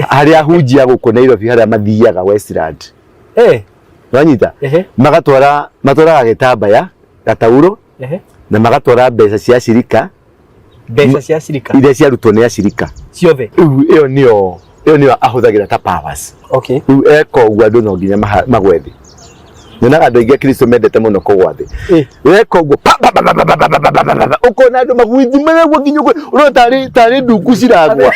Haria hujia guko Nairobi haria mathiaga Westland. Wanyita matwaraga gitambaya gatauro na magatwara mbeca cia shirika iria ciarutwo ni ashirika ciothe. Iyo nio ahuthagira ta powers. Okay. Eko ugwa ndu no nginya magwethi. Nyonaga andu aingi Kristo mendete muno kugwa thi. Eko ugwa ukona andu magwithimana gwa nginya uro tari nduku ciragwa.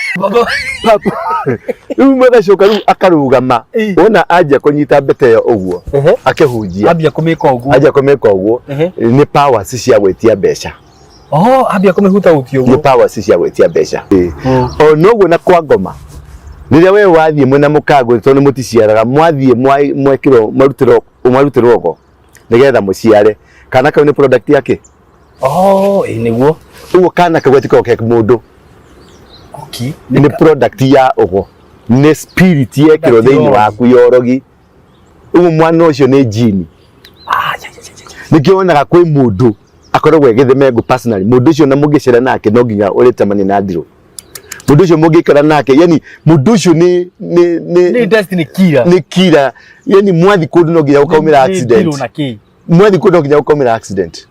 Riu magacoka riu akarugama wona anja kunyita mbete yo uguo akihunjia ambia kumeka uguo ni powers cia gwetia mbeca. Ambia kumihuta utio uguo ni powers cia gwetia mbeca. Noguo na kwa ngoma niria we wathie mwena mukago tondu muticiaraga mwathie mwekiro marutiro go nigetha muciare kana kau ni product yake. Niguo uguo kana kagwetiko ke mundu. Okay. Ni product ya ugo ni spirit yekiro thiini waku yorogi. Uguo mwana ucio ni jini. Nikionaga kwi mundu akoragwo egithemego personally mundu ucio na mugicera nake no nginya uritamani na ndiro. Mundu ucio mugikara nake yani mundu ucio ni destiny killer. Ni killer yani mwathi kundu no nginya ukaumira accident. Mwathi kundu no nginya ukaumira accident.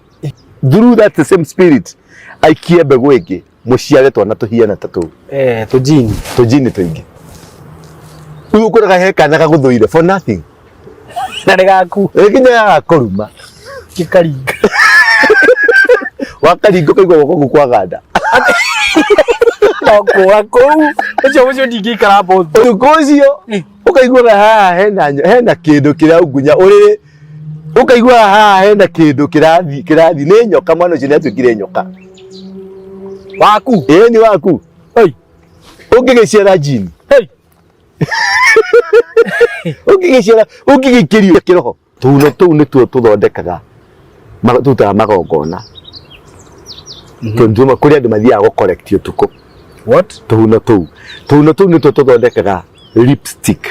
Through that same spirit aikie mbegu ingi muciare twana tuhiana tatu. Tujini twingi. Uyu kuraga heka na gaguthuire for nothing. Na gaku. Ekinya koruma. Kikaringa. Wakaringa kaigwa goko kwaganda. Wako ucio ndingikara bondo. Ukocio ukaigwa hena kindu kiria ungunya uri ukaigwa hena kindu kirathi ni nyoka mwana ucio ni atwikire nyoka. Waku ni waku ungigicera jini ungigikirio kiroho tuno tu ni tuo tuthondekaga tuta magongona tunduma kuri andu mathia go correct utuko. What? Tuno tu ni tuo tuthondekaga lipstick.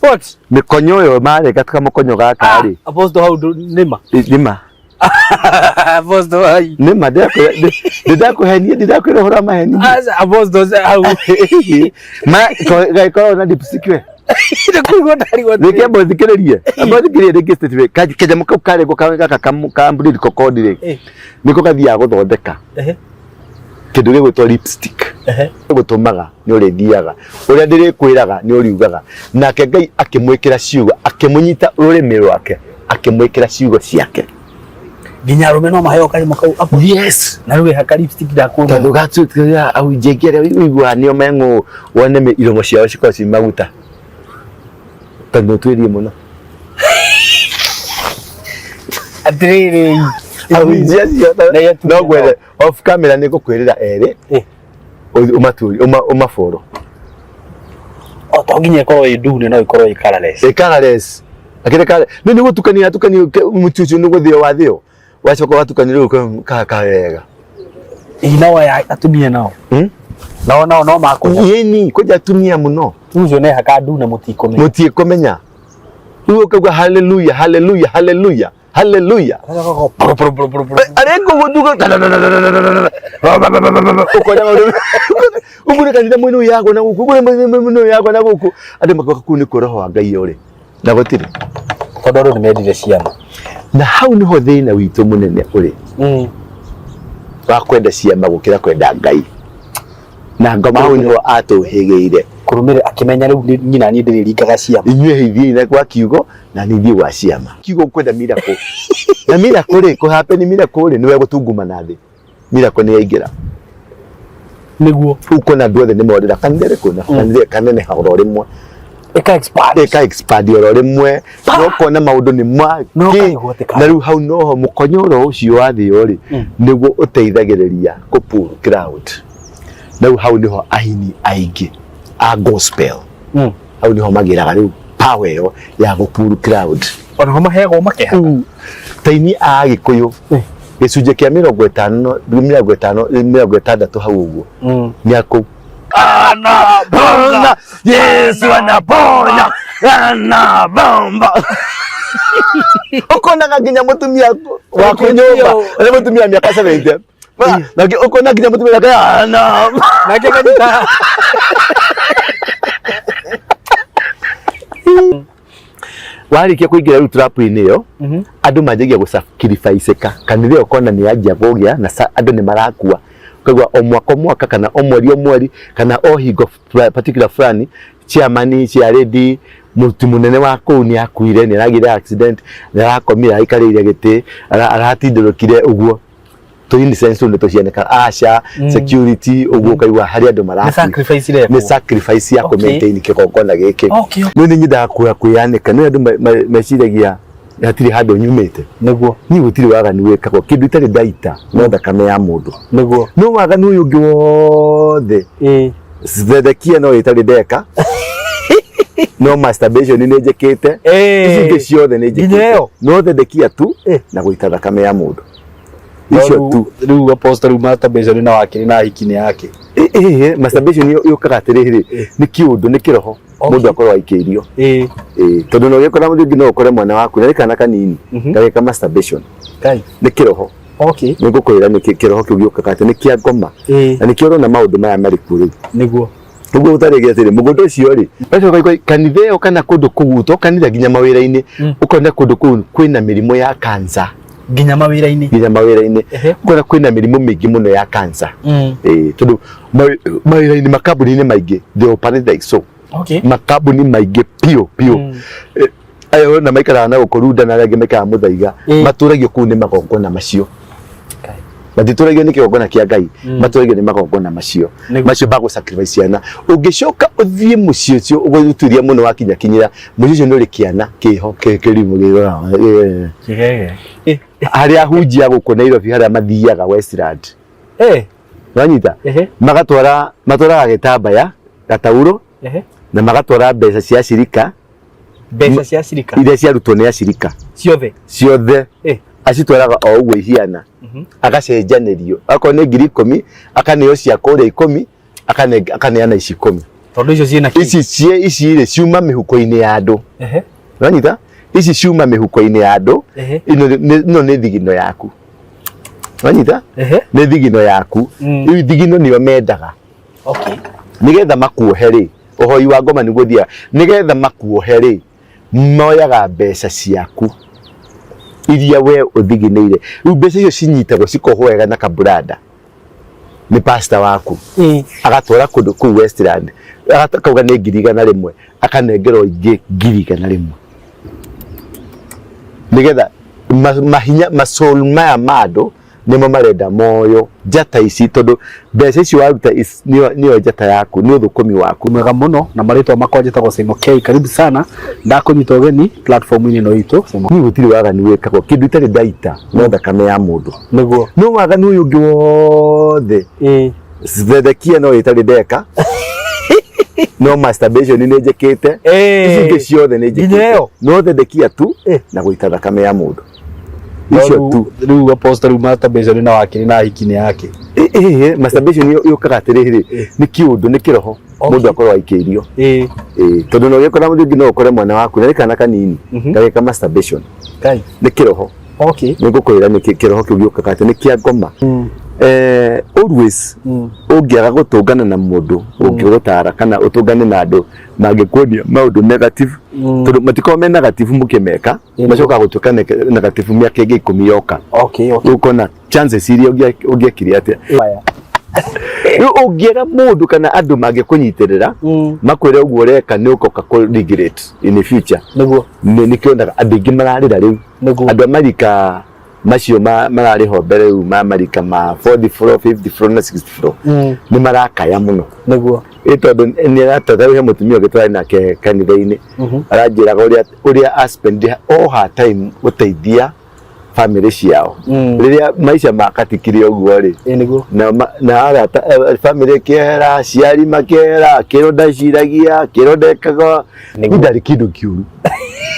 What? Mikonyo yo mare gatka mukonyo gaka ri aposto how do nima aposto ai nima ndako heni ndako rohora maheni aposto how ma na lipstick we ndikugo ndari wote nike bothikiririe bothikiririe ndike statement kaje mukau kare go kambudi kokodire niko kathia guthondeka kindu gigwitwo lipstick gutumaga ni urithiaga uria ndirikwiraga ni uriugaga nake Ngai akimwikira ciugo akimunyita rurimi rwake akimwikira ciugo ciake nginya rume no maheo kari makau apo. Yes na ruwe haka lipstick ndakuna tondu gatwikira au jegere wigwa ni omengo wone irongo ciao cikoci maguta tondu twirie muno atrere au jezi no gwere off camera ni gukwirira eri umaturi umaforo otonginye ko idune no ikoro ikarales akire kale ni gutukania mutucu ni guthio wathio wacoka watukanire ka wega inawa ya atumia nao no mako yeni koja atumia muno uzo ne haka ndune mutikomenya ugo kagwa hallelujah hallelujah hallelujah hallelujah arengo guduga ukonya ngoro umure kanitha mwenu yago na guku gure mwenu yago na guku ande makaka kuni ko roho wa Ngai uri na gutire kodoro ni medire ciana na hau niho thina witu munene uri wa kwenda ciama gukira kwenda Ngai na ngoma hau niho atuhigeire kurumire akimenya riu nyina ni ndiriringaga ciama inyue hithie na kwa kiugo na ni thie wa ciama kiugo kwenda miracle na miracle ri ko happen miracle ni we gutunguma na thi miracle ni yaingira niguo uko na ndwethe ni modera kanere kuna kanere kanene hauro rimwe eka expand oro rimwe no kona maundu ni ma na riu hau noho mukonyoro ucio wathi ori niguo uteithagiriria ku pull crowd na hau niho ahini aingi a gospel hau niho magiraga riu power yo ya ku pull crowd ona ho mahego makeha taini a gikuyu gicunje kia 50 60 hau uguo ni aku ana Yesu anaponya ana bomba ukona nginya mutumia wa kunyumba ale mutumia miaka 70 nake ukona nginya mutumia kaya na nake kanita warikia kuingira riu trap-ini iyo andu manjagia gusacrifice-eka kanitha ukona ni anjia gugia na andu ni marakua kagwa o mwaka kana o mweri kana o hingo particular fulani chairman cia lady mutu munene wa kuu ni akuire ni aragire accident ni arakomira aikarire giti aratindurukire uguo to in sense ndo cianeka asha security uguo kaigwa hari andu maraki ni sacrifice ya maintain kigongona giki no ni nyida kuyanika ni andu meciragia hatiri handu nyumite niguo ni gutiri wagani wekagwo kindu itari daita no thakame ya mundu niguo no wagani uyu ungi wothe Zedekia no itari deka no masturbation ni njekite ici ciothe ni njekite no Zedekia tu na guita thakame ya mundu icio tu riu apostle masturbation na wakiri na hikini yake masturbation yo karatiriri ni kiundu ni kiroho mundu akorwa aikirio tondu no gikora mundu ngino ukore mwana waku na kana kanini gagika masturbation kai ni kiroho niguo kwira ni kiroho kiu gioka ni kia ngoma na ni kioro na maundu maya mari kuri niguo uguo utarigia tiri mugundu ucio ri bacoka kanitha kana kundu kuguto kanitha ginya mawira-ini ukona kundu kuu kwina mirimo ya cancer ginya mawira-ini ukona kwina mirimo mingi muno ya cancer tondu mawira-ini makabuni-ini maingi they operate like so makabuni maingi pio ayo na maikara na gukuruda na rege meka muthaiga maturagio kuu ni magongona macio matitũragio nĩ kĩgongona kĩa Ngai matũragio nĩ magongona macio bagu sacrifice yana ũngĩcoka ũthiĩ mũciĩ ũcio ũgũtuĩria mũno wakinya kinyira mũciĩ ũcio nĩ ũrĩ kĩana kĩho kĩrimũ gĩrora harĩa hunjia gũkũ Nairobi harĩa mathiaga Westland wanyita matwaraga gĩtambaya gatauro na magatwara mbeca cia cirika iria ciarutwo nĩ acirika ciothe acitwaraga o uguo ihiana agacenjanĩrio akorwo nĩ 10,000 akaneo cia kũrĩa 10 akaneana ici 10 tondu icio ciina ici rĩ ciuma mĩhuko-inĩ ya andũ uranyita ici ciuma mĩhuko-inĩ ya andũ ino nĩ thigino yaku uranyita nĩ thigino yaku rĩu thigino nĩo mendaga nigetha makuohe rĩ ũhoi wa ngoma nĩguo thia nigetha makuohe rĩ moyaga mbeca ciaku iria we uthigineire riu mbeca icio cinyitagwo cikohwo wega na kabrada ni pastor waku agatwara kundu kuu Westland agatauga ni 100,000 akanengerwo ingi 100,000 nigetha mahinya masoul maya mado nimo marenda moyo njata ici tondu mbeca icio waruta niyo njata yaku ni uthukumi waku mwega muno na maritwa makwa njitagwo Simo K karibu sana ndakunyita ugeni platform-ini no itu ni gutiri wagani wekagwo kindu itari daita no thakame ya mundu niguo no wagani uyu ungi wothe Zedekia no itari deka no masturbation ni njekite ici ciothe ni njekite no Zedekia tu na guita thakame ya mundu icio tu riu apostle masturbation na wakiri na hikini yake masturbation yo karatiriri ni kiundu ni kiroho mundu akorwa aikirio tondu no gikora mundu ngino ukore mwana waku na kana kanini gagika masturbation kai ni kiroho niguo kwira ni kiroho kiu gioka ni kia ngoma always ungiaga gutungana na mundu ungigutara kana utungane na andu mangikuonia maundu negative tondu matiko me negative mukimeka macoka gutuka negative miaka ingi 10 yoka ukona chances iria ungiekire atia ungiaga mundu kana andu mangikunyitirira makwire uguo reka ni ukoka ku regret in the future niguo ni kiondaga andu ingi mararira riu andu amarika macio marariho mbere u marika ma 40 floor 50 floor na 60 floor ni marakaya muno niguo tondu ni atatharuhe mutumia gitwara nake kanitha-ini aranjiraga uria aspend all her time guteithia family ciao riria maisha makatikire uguo ri na arata family kera ciari makera kiro ndaciragia kiro ndekaga ndari kindu kiuru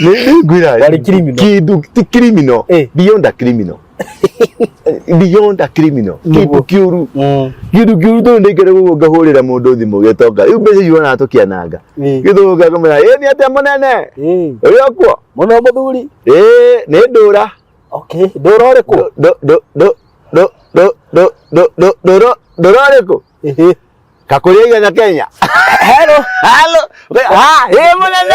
ni gwira kindu ti criminal beyond a criminal beyond a criminal kindu kiuru to ndikere guo ngahurira mundu thimu gitoka riu mbeca yuona atukiananga githuga kamera ni atia munene uri okuo muno muthuri ni ndura ndura uriku Dororeko. Kakuria na Kenya. Hello. Munene.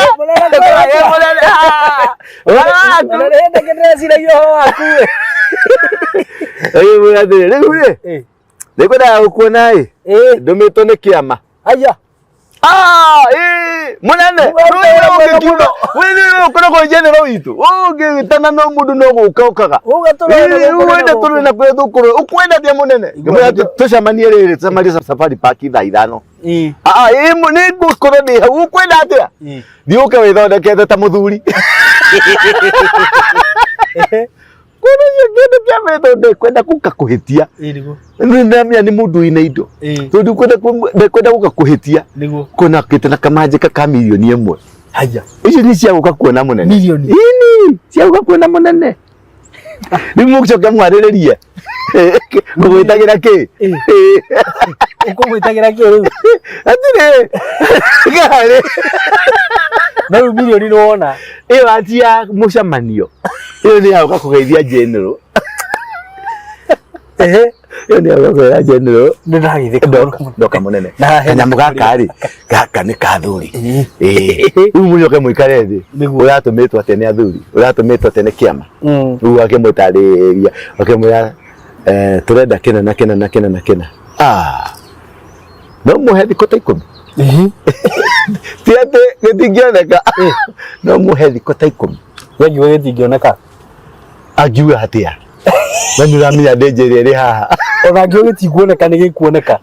Nenda kidresi na yo waku. Munene. Nikuenda ukuona ndometwo ni kiama. Aya. Munene. Wewe uko general witu. Tana no mundu no guka. Wenda tuli na kwe thukuru. Ukwenda dia munene. Tucamanie riri tucamanie safari park thaa 5. Ni ngukuru ni hau ukwenda atia. Thiuke withondekete ta muthuri. Kuna yengine pia methode kwenda kuhitia. Nindamia ni mundu ina indo. Tondu kwenda kuhitia. Kuna kitu na kamajika ka milioni 1. Haya. Ici ni cia guka kuona munene. Milioni. Ini cia guka kuona munene. Ni mugucoka mwariririe. Ngwitagira ki? Ngwitagira ki riu? Atire. Gari. Na milioni no wona. Iyo atia mucamanio. Iyo ni ya kugeithia general. Iyo ni ya kugeithia general. Ndirageithika ndoka munene. Kanyamu gaka ni kathuri. Riu mucoke muikare thi. Uratumitwo ati ni athuri. Uratumitwo ati ni kiama. Riu akimutariria. Akimwira turenda kina na kina. No muhe thikũ ta 10. Ti ati gitingioneka. No muhe thikũ ta 10. Yagiwe gitingioneka. Agiwe hatia. Na niramenya ndĩnjĩrĩ ĩrĩ haha. Ona ngĩo gĩtikuoneka nĩ gĩkuoneka.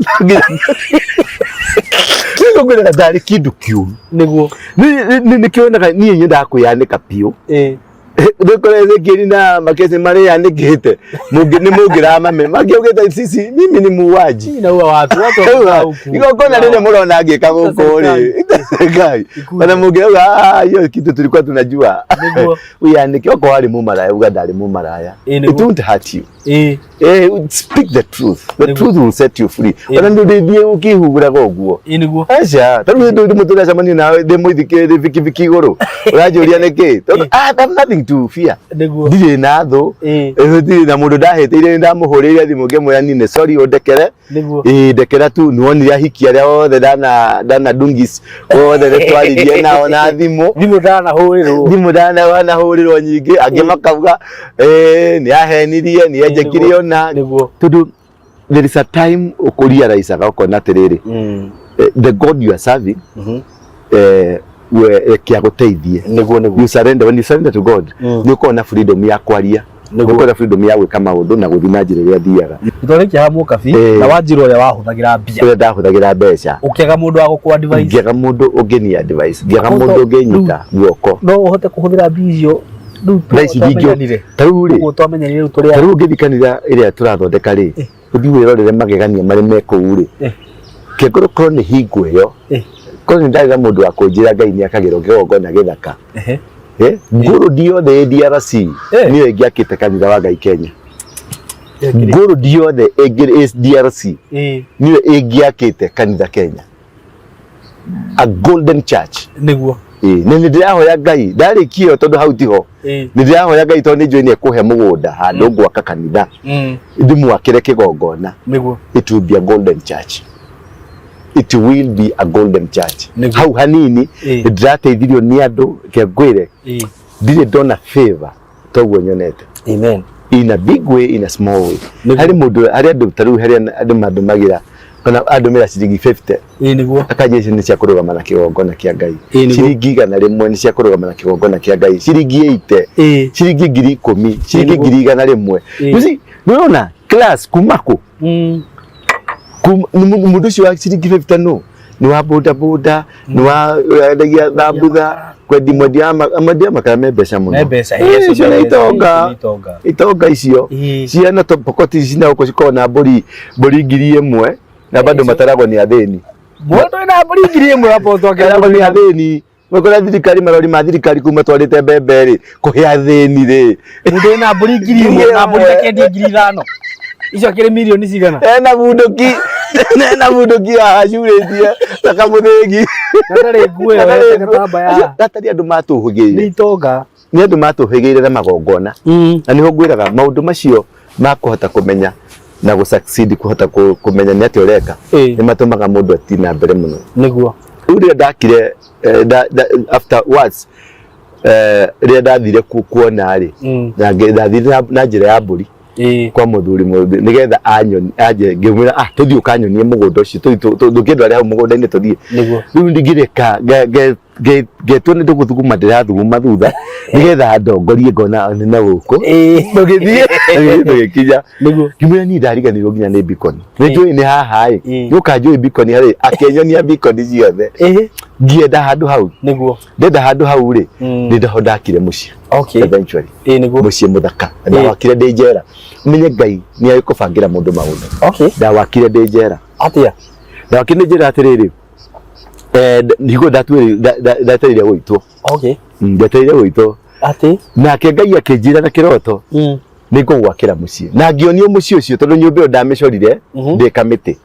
Ngĩkwĩra ndarĩ kĩndũ kĩũru. Nĩguo. Nĩ kĩoneka niĩ nyendaga kwĩyanĩka biũ. Ndikore kiri na makesi mari yanikite ni mugiramame magiugite sisi mimi ni muuaji na huwa watu iko kona nene murona ngika guko ri ngai bana mugiuga hiyo kitu tulikuwa tunajua uyanike wako wali mumaraya uga ndari mumaraya it won't hurt you speak the truth will set you free bana ndithie ukihugura goguo iniguo acha taru ndu mutula jamani nawe de muithike viki goro urajuria niki nothing to fear. Ndire na tho ndire na mundu ndaheteire ndamuhurire thimu ngemwira nine sorry ondekere ndekera tu nuonire ahikia ria othe dana dungis othe twaririe nao na thimu ndana hurirwo nyingi angi makauga ni ahenirie ni enjekirie ona tondu there is a time ukuria raisa gakona atiriri the God you are serving we kia guteithie you surrender when you surrender to God you kona freedom ya kwaria niguo freedom ya gwika maundu na guthina njira iria thiaga ithorekia hamu kabi na wanjiro ya wahuthagira mbia ule ndahuthagira mbeca ukiaga mundu wa gukwa advice ngiaga mundu ungeni advice ngiaga mundu ungenyita guoko no uhote kuhuthira mbia icio ndingio taruri twamenyanire turia taru ngithikanira iria turathondeka ri uthi wirorere magegania mari mekuu ri kegoro korwo ni hingo iyo korwo ndaga mundu wa kunjira ngai ni akagiro ngogona githaka nguru diothe DRC niyo ingiakite kanitha wa ngai Kenya nguru diothe DRC niyo ingiakite kanitha Kenya a golden church niguo ni ndirahoya ngai ndarikio tondu hau tiho ni ndirahoya ngai tondu njoi ni ekuhe mugunda handu gwaka kanitha ndimwakire kigongona niguo it will be a golden church. It will be a golden church. Hau hanini ndirateithirio ni andu kengwire ndire dona favor toguo nyonete. Amen. In a big way, in a small way. Hari mundu hari andu taru hari andu madumagira kana andumira ciringi 50 niguo akaje ni cia kurugama na kigongona kia ngai ciringi 100 rimwe ni cia kurugama na kigongona kia ngai ciringi 80 ciringi 10,000 ciringi 100 rimwe uzi unaona class kumako mundu cio wa ciringi 50 no ni wa boda ni wa dagia thambutha kwendi mwedia makame mbeca muno mbeca itonga icio ciana to pokoti cina uko cikona mburi 1,000 na bado mataragwo ni atheni mundu ina mburi 1,000 hapo twakera ni atheni mwekora thirikari marori ma thirikari kuma twarite mbembe ri kuhe atheni ri mundu ina mburi 1,000 na mburi kendi 5,000 icio kire milioni cigana na munduki acurĩtie takamũthĩgi ndarĩ nguo ĩyo gatambaya gatari andũ matũhũgĩire nĩ itonga nĩ andũ matũhũgĩire na magongona na nĩho ngwĩraga maũndũ macio makũhota kũmenya na go succeed kuhota kumenya ni ati ureka ni matumaga mundu atina mbere muno niguo uri ndakire afterwards ria ndathire kuona ri na ndathire na njira ya mburi kwa muthuri nigetha aje ngimwira tuthii ukanyonie mugunda ucio tukindu ari hau mugunda-ini tuthii riu ndigireka getwo ni nduguthuguma ndirathuguma thutha nigetha ndongorie ngona na guku tugithie tugikinya ngimwira ni ndariganirwo nginya ni beacon njui ni haha yuka njui beacon hari akenyonia beacon ciothe ngienda handu hau ndenda handu hau ri ndindaho ndakire mucii eventually mucii muthaka ndawakire ndi njera menye Ngai ni agikubangira mundu maundu ndawakire ndi njera atia ndawakire ndi njera atiriri nigo ndatarire gwitwo ndatarire gwitwo ati nake Ngai akinjira na kiroto ningugwakira mucii na ngionio mucii ucio tondu nyumba iyo ndamicorire ndi kamiti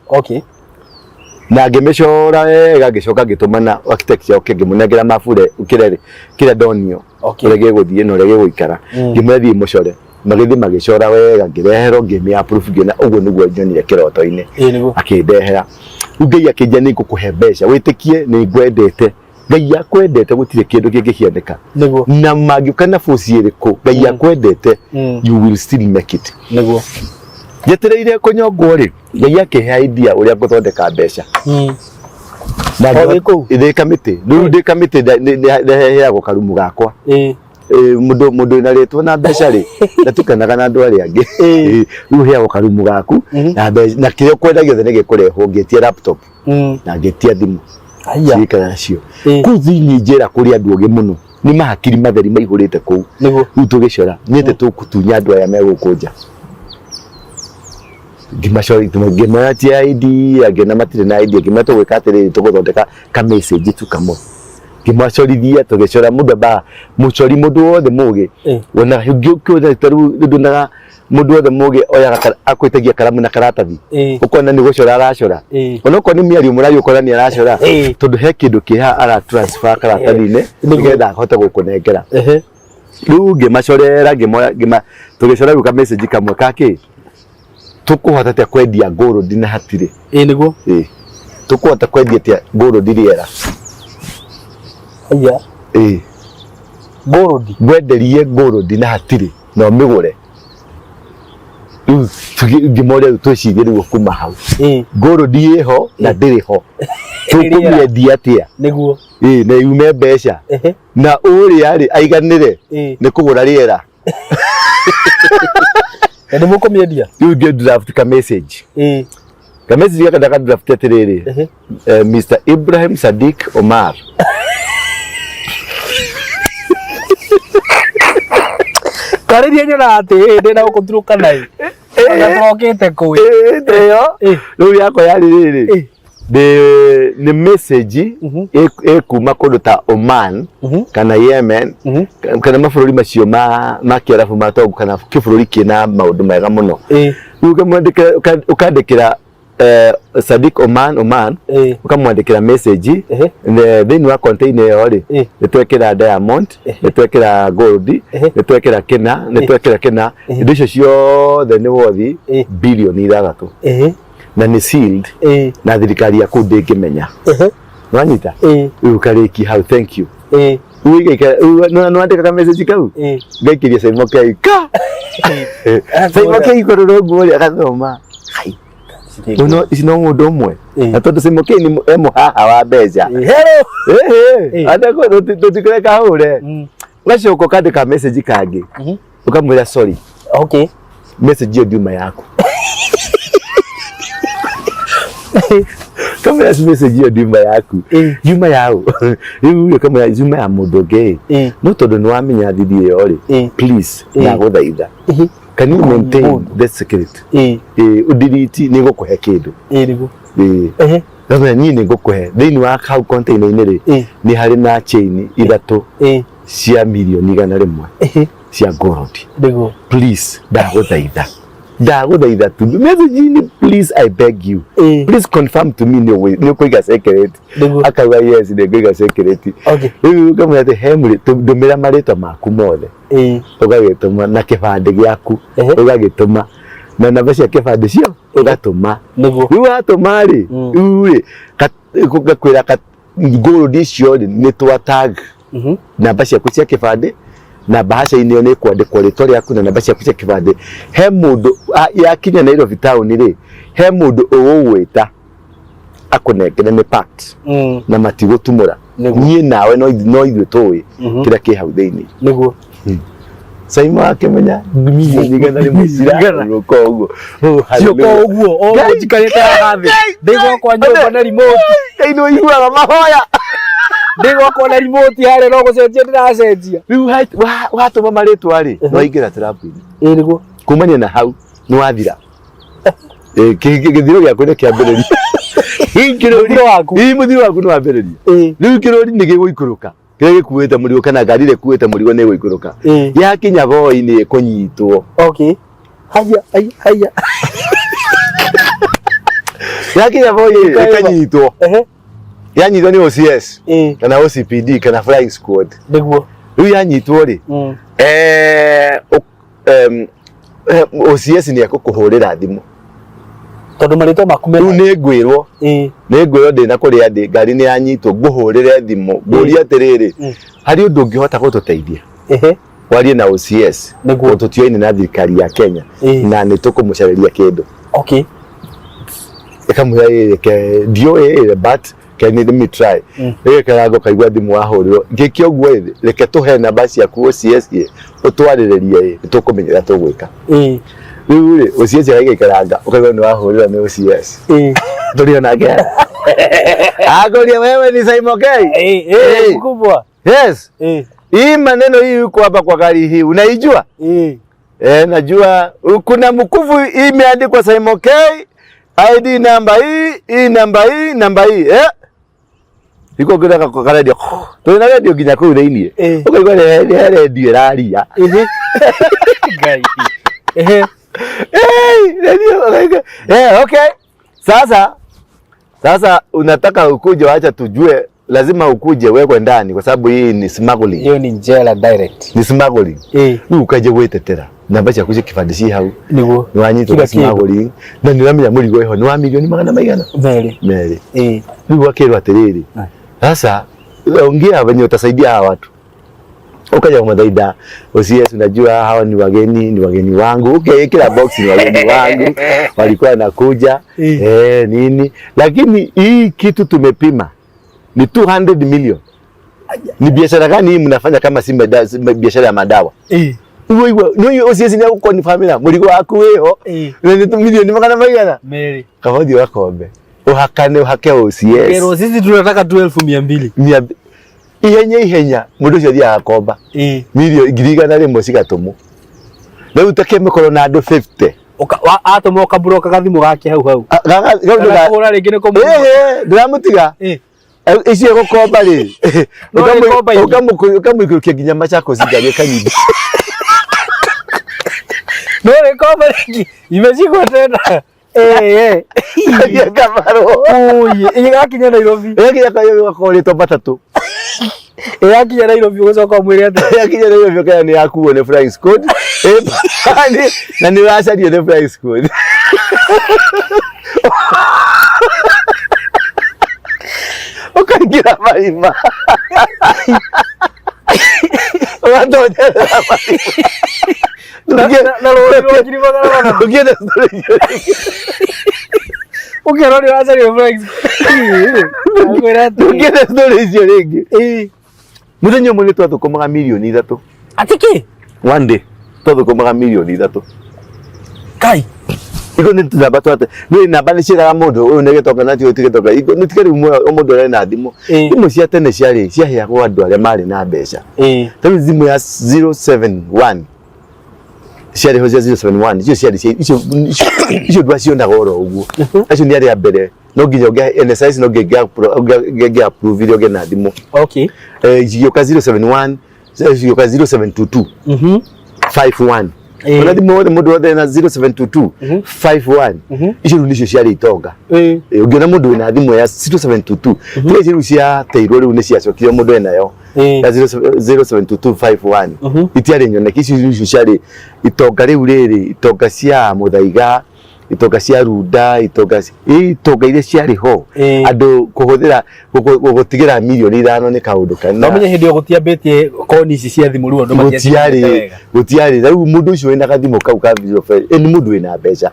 na ngimicora wega ngicoka ngitumana architect yake ngimunengera mabure kire donio urege guthie no urege guikara ngimuthie mucore magithi magicora wega ngirehero ngimi approve ngina uguo niguo nyonire kiroto-ini akindehera Ngai akinja ni ngukuhe mbeca witikie ni ngwendete Ngai akwendete gutire kindu kingihiandika na magiuka na force iriku Ngai akwendete you will still make it niguo yetereire kunyongwo ri Ngai akihe idea uria nguthondeka mbeca na ndi kamiti riu ndi kamiti ndeheagwo karumu gakwa mundu na ritwa na mbeca ri ndatukanaga na andu aria angi riu heagwo karumu gaku na kiria kwenda giothe ni gikurehwo ngetia laptop na ngetia thimu cikara nacio kuu thiini njira kuri andu ogi muno ni mahakiri matheri maihurite kuu riu tugicora niete tukutunya andu aya megukunja ngimaratia ID agena matire na ID ngimato gwika atiri tuguthondeka ka message tu kamwe ngimacorithia tugicora mundu ba mucori mundu wothe mugi wona ngikio taru ndunaga mundu wothe mugi oya akwitagia karamu na karatathi ukona ni gucora aracora onoko ni miario murari ukona ni aracora tondu he kindu kiha ara transfer karatathi-ini nigetha ahote gukunengera riu ngimacorera ngima tugicora ruka message kamwe kaki tukuhota te kwendia gold na hatire niguo tukuhota kwendia te gold riera gold gwenderie gold na hatire no migure ngimore twicirie riu kuma hau gold iho na ndiriho tukumiendia atia niguo na yume mbeca na uri ari aiganire ni kugura riera ndi mukumiendia you get draft ka message ka message ya kada draft atiriri Mr. Ibrahim Sadiq Omar kariria nyona ati ndina gukuturuka nai ngatrokete kuwi riu yako yari riri ni message kuma kundu ta Oman kana Yemen kana mabũrũri macio ma Kiarabu matongu kana kĩbũrũri kina maũndũ mega mũno ukandĩkĩra Sadiq Oman ukamwandĩkĩra message thĩinĩ wa container ĩyo rĩ nĩtwekĩra diamond nĩtwekĩra gold nĩtwekĩra kĩna indo icio ciothe nĩ wothi bilioni 6 na ni sealed na thirikari yaku ndingimenya nwanyita ukariki how thank you no andika ka message kau ngaikiria Simon Kei Simon Kei kororo ngori akathoma hai no isino mundu umwe na tondu Simon Kei ni haha wa mbeca andako tutikreka haure ugacoka ukandika message kangi ukamwira sorry message yo nduma yaku kama ya message ya nduma yaku yuma yao riu kama ya yuma ya mundu ngi no tondu ni wamenya thithie yo ri please na guthaitha can you maintain the security udiriti ni gukuhe kindu niguo kama ni ngukuhe thiini wa kau container-ini ri ni hari na chain ithatu cia milioni 100 cia gold niguo please ndaguthaitha tu message please I beg you please confirm to me no kuiga secret akawa yes ni kuiga secret kama ya hemri ndumira marito maku mothe ugagituma na kibande giaku ugagituma na namba cia kibande cio ugatuma niguo riu watuma ri uri gakwira gold icio ni twa tag namba ciaku cia kibande na bahasha-inĩ ĩyo nĩ kwandĩkwo rĩtwa rĩaku na namba ciaku cia kĩbandĩ. He mũndũ yakinya Nairobi town rĩ, he mũndũ ũgũgwĩta akũnengere nĩ pact na matigũtumũra. Niĩ nawe no ithuĩ tũĩ kĩrĩa kĩ hau thĩinĩ nĩguo Saimo akimenya milioni gana rimwe cirarũka ũguo ciũka ũguo o njikarĩte haha thĩ ndigwakwa nyũmba na remote kaino iguaga mahoya ndigwakwa na remote harĩa no gũcenjia ndĩracenjia rĩu watũma marĩtwa rĩ no ingĩra trap-inĩ nĩguo kumania na hau nĩ wathira gĩthiro gĩaku nĩ kĩambĩrĩria mũthiro waku nĩ wambĩrĩria rĩu kĩrori nĩ gĩgũikũrũka kĩrĩa gĩkuĩte mũrigo kana ngari ĩrĩa ĩkuĩte mũrigo nĩ ĩgũikũrũka yakinya Voi-inĩ ĩkũnyitwo. Okay, haya yakinya Voi-inĩ ĩkanyitwo yanyitwo nĩ OCS kana OCPD kana flying squad nĩguo rĩu yanyitwo rĩ OCS nĩ ekũkũhũrĩra thimũ tondũ marĩtwa maku rĩu nĩ ngwĩrwo ndĩna kũrĩa ndĩ ngari nĩ yanyitwo ngũhũrĩre thimũ ngũrie atĩrĩrĩ harĩ ũndũ ũngĩhota gũtũteithia warie na OCS tũtioine na thirikari ya Kenya na nĩ tũkũmũcarĩria kĩndũ. Okay, ĩkamwĩra ndiũĩ but can me try ĩgĩkarago kaigua thimũ wahũrĩrwo ngĩkĩ ũguo reke tũhe namba ciaku OCS ũtwarĩrĩrie tũkũmenyera tũgwĩka. Rĩu rĩ OCS agĩkaranga ũkaigua nĩ wahũrĩrwo nĩ OCS tũrĩ nake agoria wewe ni Saimo K mkubwa. Yes hii maneno hii yuko hapa kwa gari hii unaijua? Najua kuna mkufu imeandikwa Saimo K ID namba hii iko gura kwa radio to na radio ginya kuu thĩinĩ ukaigua radio ĩraria gai radio okay. Sasa unataka ukuje, wacha tujue, lazima ukuje wewe ndani kwa sababu hii ni smuggling. Hiyo ni jela direct. Ni smuggling. Ukaje gwetetera namba cia kuja kibande ci hau. Niguo. Ni wanyitwo smuggling. Na ni ramenya mũrigo iho ni wa milioni magana maigana? Meri. Rĩu wakĩrwo atĩrĩrĩ. Sasa ongea venye utasaidia hawa watu. Ukaja kumthaida OCS, unajua hawa ni wageni wangu. Okay, kila box ni wageni wangu. Walikuwa nakuja nini? Lakini hii kitu tumepima ni 200 million. Ni biashara gani hii mnafanya kama si biashara ya madawa? Uwe no OCS ni uko ni familia muligo waku weho ni milioni magana maigana Mary kavodi wakombe uhake OCS pero sisi tunataka 1200 ihenya mundu ucio thia akomba milioni ngirigana rimwe cigatumu riu take mikoro na andu 50 atomo kabroka kathimu gake hau ora ringi ni komu ndiramutiga icio gukomba ri ukamwikurukia nginya Machakos ngari kanyingi no rekomba ringi imeshikwa tena ya kamaro oye igakinya Nairobi yakoretwo matatu yakinya Nairobi ugocoka mwiri ati yakinya Nairobi kana ni yakuo ni flying squad na ni wacario ni flying squad ukaingira marima wandonyera marima na rũrĩrĩ ngiri magana mana ukienda story ukero ni wacario flying ukienda story icio ringi muthenya umwe twathukumaga milioni 3 atiki one day twathukumaga milioni 3 kai iko ni namba twate ni namba ni ciraga mundu uyu ni gitonga na tio tigitoka iko ni tikari mundu ari na thimu thimu cia tene ciari ciaheagwo andu aria mari na mbeca tani thimu ya 071 ciari hoja 071 icio ciari icio ndwa cio ndagoro uguo acio ni ari mbere no nginya unge NSS no nginya approve ile unge na thimu. Okay yoka 071 yoka 0722 51 ona thimo wothe mundu wothe na 0722 51 icio nicio ciari itonga ungiona mundu wina thimo ya 0722 tiga icio cia teirwo riu ni ciacokire mundu enayo ya 072251 itiari nyoneki icio nicio ciari itonga riu riri itonga cia Muthaiga itonga cia Runda itonga iria ciari ho andu kuhuthira gutigira milioni 5 ni kaundu kana no menye hindi yo gutiambitie koni ici cia thimu ruo ndo gutiari riu mundu ucio wina gathimo kau ka visual ni mundu wina mbeca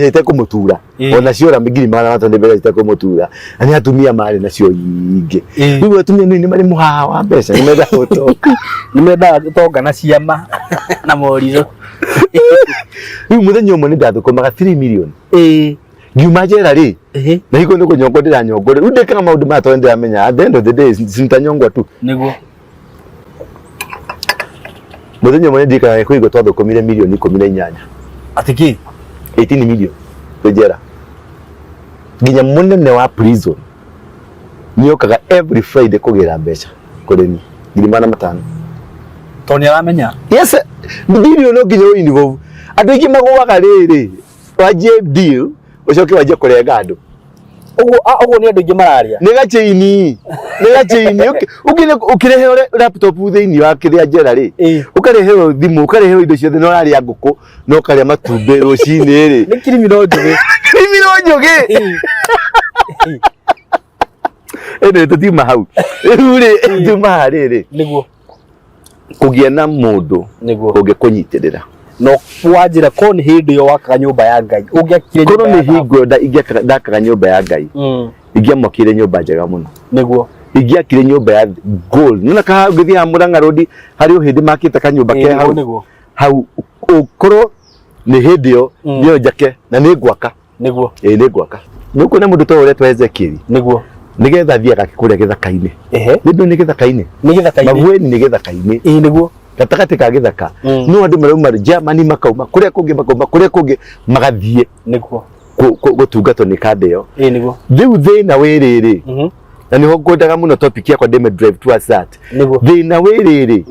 ite kumutura ona ciora migiri mara matonde mbeca ite kumutura ani atumia mari nacio nyingi riu atumia ni mari muhaha wa mbeca ni menda gutoka ni menda gutonga na ciama na morizo riu muthenya umwe ni ndathukumaga 3 million ngiuma njera ri na iko ni kunyongo ndiranyongo riu ndikaga maundu ma to ndiramenya at the end of the day sintanyongwa tu niguo muthenya umwe ndikaga kuigo twathukumire milioni 18 atiki 18 million njera nginya munene wa prison niokaga every Friday kugira mbeca kuri ni ngirima matano toni aramenya yes milioni no nginya involve andu ingi magwaga riri waje deal ucoke waje kurenga andu uguo ni andu ingi mararia ni gacheini ukirehe laptop thiini wa kiria njera ri ukarehe thimu ukarehe indo ciothe no raria nguku no karia matumbe rucini ri ni criminal njugi ene tutima hau ri tuma riri niguo kugia na mundu ungikunyitirira no wanjira ko ni hindi yo wakaga nyumba ya Ngai ungiakire nyumba ya Ngai kono ni hingo ndakaga nyumba ya Ngai ingiamokire nyumba njega muno niguo ingiakire nyumba ya gold nuna ka ngithia Murang'a Road hari hindi makite ka nyumba ke hau ukoro ni hindi yo niyo njake na ni gwaka niguo ni gwaka nuko na mundu to uretwa Ezekiel niguo nigetha thia gakikuria githaka-ini nindu ni githaka-ini mavueni ni githaka-ini niguo gatakati ka githaka no andu marauma Germany makauma kuria kungi magathie niguo gutungatwo ni kadeo niguo riu thina wiriri na niho ngwendaga muno topic yakwa ndime drive towards that thina wiriri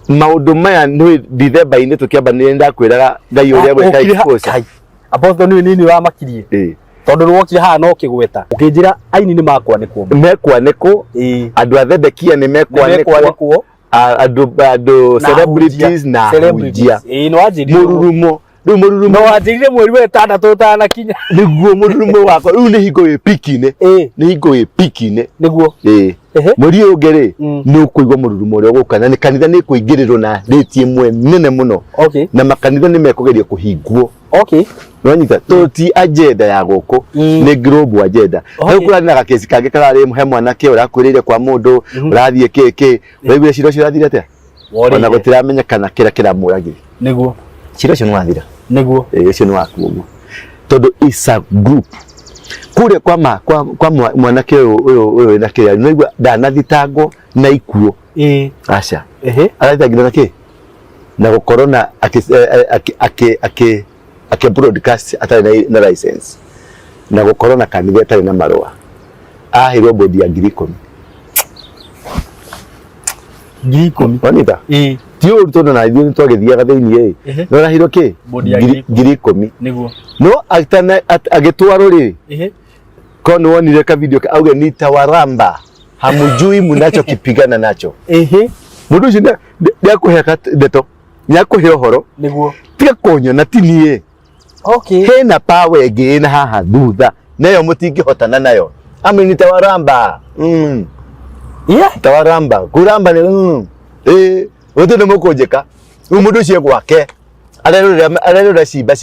maundu maya ni December-ini tukiamba ni ndakwiraga Ngai uria gweka expose apostle ni nini wa makirie tondu ruokire ha no kigweta ukinjira aini ni makwaniko andu athedekia ni mekwaniko andu celebrities na hujia no ajiri mururumo no ajirire mweri wa 6 utana kinya niguo mururumo wako riu ni hingo wi pikine ni hingo wi pikine niguo muri ungere ni ukuigwa mururumo uri gukana ni kanitha ni kuingirirwo na rate imwe nene muno na makanitha ni mekugeria kuhingwo Nonyita toti agenda ya goko ni global agenda riu kurana kesi kange karari he mwanake urakwirire kwa mundu urathie keke uragire ciro cirathire atia ona gutiramenyekana kira muragire niguo ciro cio nwathira niguo cio ni wakuo tondu is a group kure kwa mwanake uyu na kira nigua ndanathitangwo na ikuo aca arathitangirwo na ki na gukorona ake broadcast atari na license na gukorwo na kanitha atari na marua ahirwo bodi ya 10,000 onita ti uru tondu na ithuĩ twagĩthiaga thĩinĩ no rahirwo kĩ 10,000 niguo no agĩtwarwo rĩ ko nĩ wonire ka video auge nitawaramba hamujui mnachokipigana nacho mundu ũcio nĩakũhe ndeto nĩakũhe ũhoro niguo tiga kũnyona ti niĩ hena power ĩngĩ na haha thutha nayo mũtingĩhotana nayo nitawaramba tawaramba kuramba ni wote nĩ mũkũnjĩka rĩu mũndũ ũcio gwake arerora cimba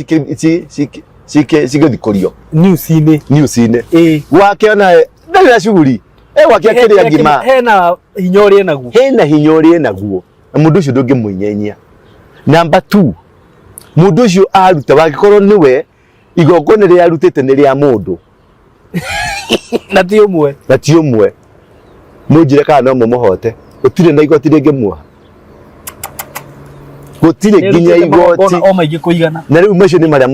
cigĩthikũrio news-inĩ gwake ona ndarĩ na shughuli gwake akĩrĩa ngima hena hinya ũrĩ naguo na mũndũ ũcio ndũngĩmũinyenya. Number 2, mũndũ ũcio aruta wagĩkorwo nĩwe igongona rĩrĩa arutĩte nĩ rĩa mũndũ na ti ũmwe mũnjire kana no mũhote gũtirĩ na igoti rĩngĩmuoha gũtirĩ nginya igoti o maingĩ kũigana na rĩu macio nĩ marĩa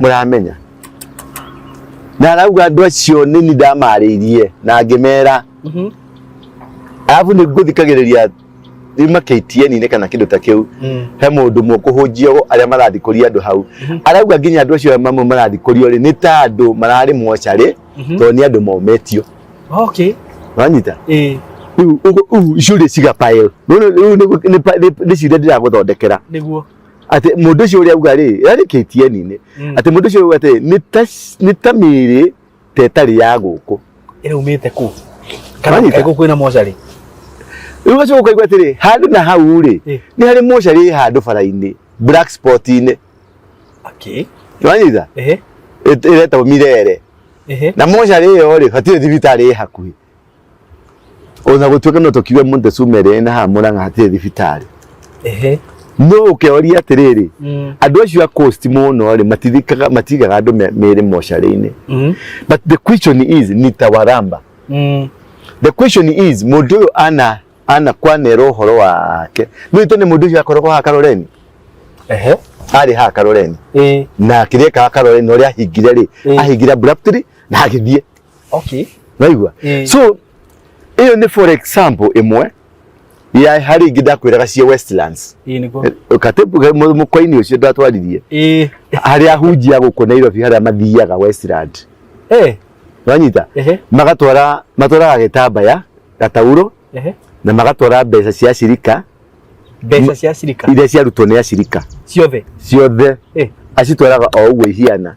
mũramenya na arauga andũ acio nĩ ni ndamarĩirie na ngĩmera arabu nĩ ngũthikagĩrĩria rima KTN ne kana kindu ta kiu he mundu mukuhunjio aria marathikuria andu hau arauga nginya andu acio mamu marathikurio ri ni ta andu marari mochari to ni andu mometio okay wanyita icuri cigapae ni ciria ndiraguthondekera niguo ati mundu ucio uria auga ri ari KTN ne ati mundu ucio auga ati ni ta miri tetari ya guku ire umite ku kana kaiko kwina mochari Uga cyo kuigwa atiri handu na hau ri ni hari mochari handu faraini black spot ine okay wanyita ireta mirere na mochari yo ri hatire thibitari hakuhi ona gutuka no tokiwe munte sumere na ha muranga hatire thibitari no ukeoria atiriri andu acio a coast muno ri matithikaga matigaga andu mere mochari ine but the question is nitawaramba the question is mundu ana kwanero horo wake mwito ni mundu ucio akoragwo ha Karoreni ari ha Karoreni na kireka ha Karoreni ori ahingire ri ahingira abruptly na agithie okay naigua so iyo ni for example imwe ya hari gida kwiraga cia Westlands niko katebu mukoini ucio ndatwaririe hari ahunjia guko Nairobi hari mathiaga Westland wanyita matwara gitambaya gatauro na magatwara mbeca cia shirika iria ciarutwo ni ashirika ciothe acitwaraga o uguo ihiana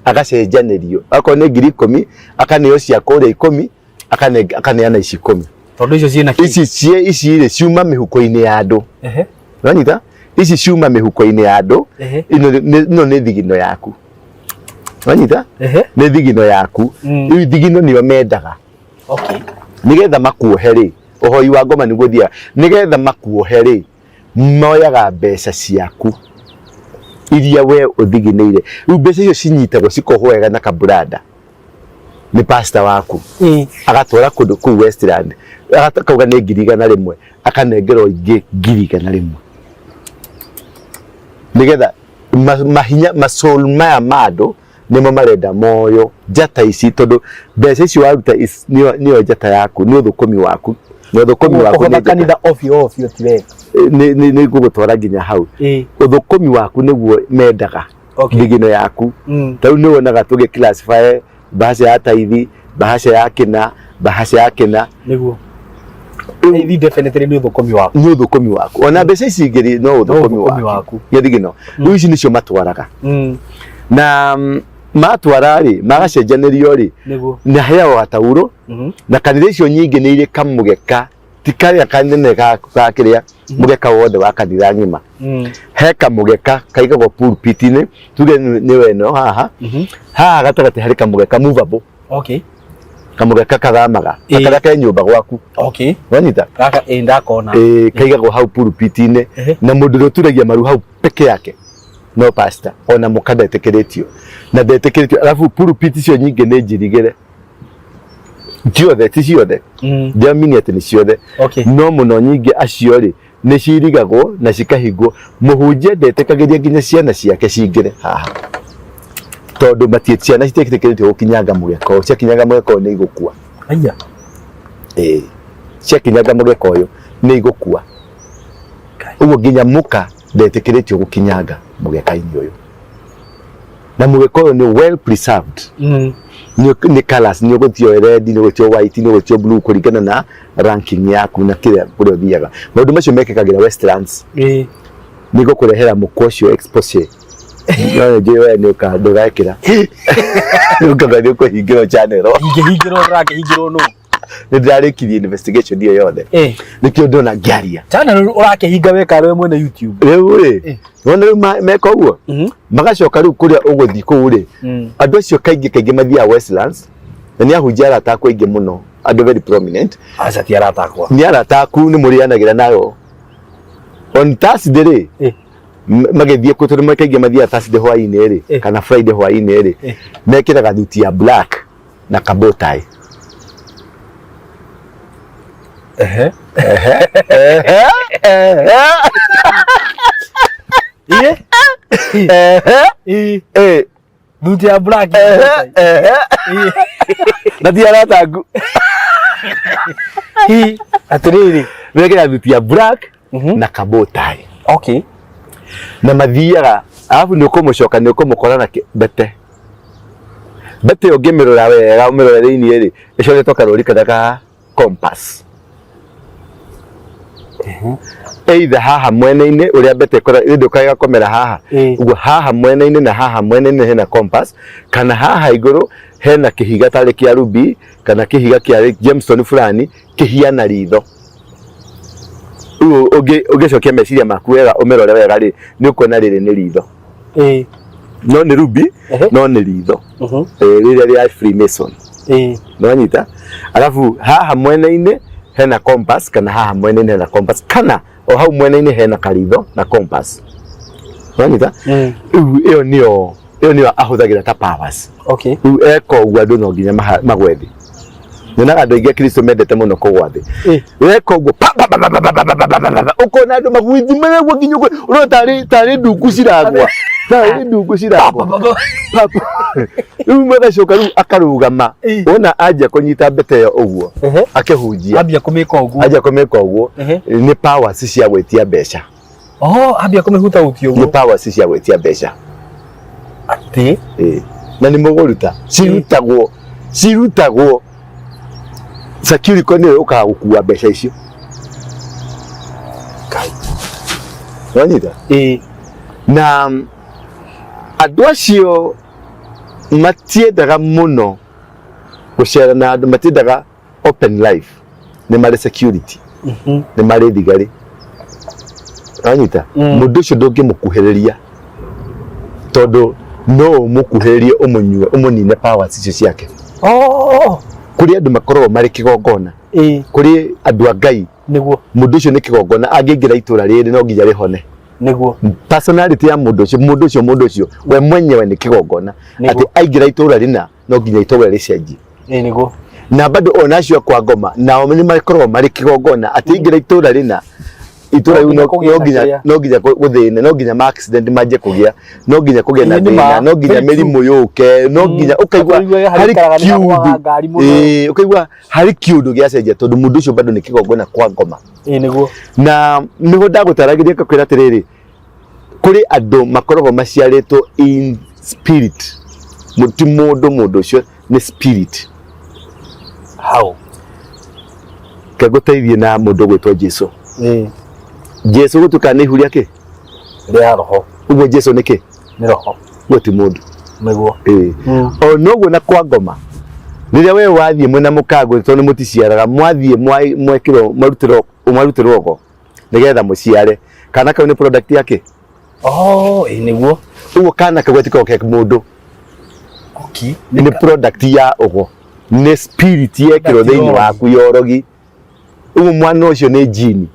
agacenjanĩrio akorwo nĩ 10,000 akaneo cia kũrĩa 10 akaneana ici 10 tondu icio ciina ici ri ciuma mihuko-ini ya andu wanyita ici ciuma mihuko-ini ya andu ino ni thigino yaku wanyita ni thigino yaku iu thigino niyo mendaga okay nigetha makuohe ri uhoi wa ngoma niguo thia nigetha makuohe ri moyaga mbeca ciaku iria we uthigineire riu mbeca icio cinyitagwo cikohwo wega na kabrada ni pastor waku agatwara kundu ku Westland agatauga ni 100,000 akanengerwo ingi 100,000 nigetha mahinya masoul maya mado nimo marenda moyo jata ici tondu mbeca icio waruta niyo jata yaku ni uthukumi waku ni uthukumi waku ni kanitha ofio tiwe ni gugutwara nginya hau uthukumi waku niguo mendaga thigino yaku tau ni wonaga tuge classify bahasha ya taithi bahasha ya kina niguo taithi definitely ni uthukumi waku ona mbeca ici ingiri no uthukumi waku thigino riu ici nicio matwaraga na matwara ri magacenjanĩrio ri na hewa tauro na kanitha icio nyingi ni iri kamugeka tikaria kanene ga kiria mugeka wothe wa kanitha ngima he kamugeka kaigagwo pulpit-ini tuge ni weno haha gatagati hari kamugeka movable okay kamugeka kathamaga akaria ke nyumba gwaku okay wanyita kaka ndakona kaigagwo hau pulpit-ini na mundu ruturagia maru hau peke yake no pastor ona mukada etekeretio na detekeretio alafu pulpit cio nyingi ni njirigire ciothe ndiamini ati ni ciothe no muno nyingi acio ri ni cirigagwo na cikahingwo muhunjia ndetekagiria nginya ciana ciake cingire haha tondu matie ciana citekeretio gukinyanga mugeka ucio ciakinyaga mugeka uyu ni igukua aya ciakinyaga mugeka uyu ni igukua uguo nginya muka ndetekeretio gukinyanga mugeka-ini uyu na mugeka uyu ni well preserved ni colors ni gutio red ni gutio white ni gutio blue kuringana na ranking yaku na kile kuria thiaga maundu macio mekikagira Westlands ni gukurehera mukocio expose no je we ni ka ndugakira ni ukaga kuhingiro channel hingiro no ni ndarikirie investigation dio yothe nikio ndona ngiaria channel urakihinga weka rwe mwene YouTube ri wona meka uguo magacoka riu kuria uguthi ku ri andu acio kaingi mathia Westlands na ni ahunjia arata akwa ingi muno andu very prominent aca ti arata akwa ni arata aku ni murianagira nayo on Thursday ri magethie kutu kaingi mathia Thursday hwaini ri kana Friday hwaini ri mekiraga thuti ya black na kabotai thuti ya black na ti arata aku atiriri mekira thuti ya black na kabotai. Okay. Na mathiaga alafu nä å kå må coka nä å kå må kora na mbete mbete å ngä mä rå ra wega å mä rå ra thä iniä rä ä coretwo karå ri kana compass. Either haha mwena-inä å rä a mbete ndå kaga komera haha uguo haha mwena-inä na haha mwena-inä hena compass kana haha igå rå hena kä higa tarä kä a ruby kana kä higa kä a gemstone fulani kä hiana ritho ũngĩ cokia meciria maku wega ũmerore wega rĩ nĩ ũkuona rĩrĩ nĩ ritho no nĩ ruby no nĩ ritho rĩrĩa rĩa Freemason no nyita. Alafu haha mwena-inĩ hena compass kana haha mwena-inĩ hena compass kana o hau mwena-inĩ hena karitho na compass no nyita. Ĩyo nĩyo ahũthagĩra ta powers. Rĩu eka ũguo andũ no nginya magwe thĩ. Nyonaga andũ aingĩ Kristo mendete mũno kũgwa thĩ. Weka ũguo ũkona andũ magwithimĩra ũguo nginya ũrona tarĩ ndungu ciragwa rĩu magacoka rĩu akarũgama wona anjia kũnyita mbete ĩyo ũguo akĩhunjia ambia kũmĩka ũguo nĩ powers cia gwĩtia mbeca. Ambia kũmĩhuta ũtio ũguo nĩ powers cia gwĩtia mbeca atĩ na nĩ mũgũruta cirutagwo security nĩ ũkaga gũkua mbeca icio wanyita. Na andũ acio matiendaga mũno gũcera na andũ, matiendaga open life, nĩ marĩ security nĩ marĩ thigari wanyita. Mũndũ ũcio ndũngĩmũkuhĩrĩria tondũ no ũmũkuhĩrĩrie ũmũnyue ũmũnine powers icio ciake. Kũrĩ andũ makoragwo marĩ kĩgongona kũrĩ andũ a Ngai nĩguo mũndũ ũcio nĩ kĩgongona angĩingĩra itũra rĩrĩ no nginya rĩhone nĩguo personality ya mũndũ ũcio we mwenyewe nĩ kĩgongona atĩ aingĩra itũra rĩna no nginya itũra rĩcenjie nĩguo. Na bado onacio kwa ngoma nao nĩ makoragwo marĩ kĩgongona atĩ aingĩra itũra rĩna itũra rĩu no nginya gũthĩne no nginya accident manje kũgĩa no nginya kũgĩa na thĩna no nginya mĩrimũ yũke no nginya ũkaigua harĩ kiũndũ gĩacenjia tondũ mũndũ ũcio bado nĩ kĩgongona kwa ngoma nĩguo. Na nĩguo ndagũtaragĩria ngakwĩra atĩrĩrĩ kũrĩ andũ makoragwo maciarĩtwo in spirit ti mũndũ ũcio nĩ spirit. How? Kegũteithie na mũndũ gwĩtwo Jesũ. Jesũ gũtuĩka nĩ ihu rĩake rĩa roho ũguo Jesũ nĩ kĩ? Nĩ roho gũti mũndũ nĩguo. O noguo na kwa ngoma rĩrĩa we wathiĩ mwĩna mũkango tondũ nĩ mũticiaraga mwathiĩ mwekĩrwo marutĩrwo ogo nĩgetha mũciare kana kau nĩ product yake. Nĩguo ũguo kana kau gatikoo ke mũndũ nĩ product ya ogo nĩ spirit yekĩrwo thĩinĩ waku yorogi ũguo mwana ũcio nĩ jini.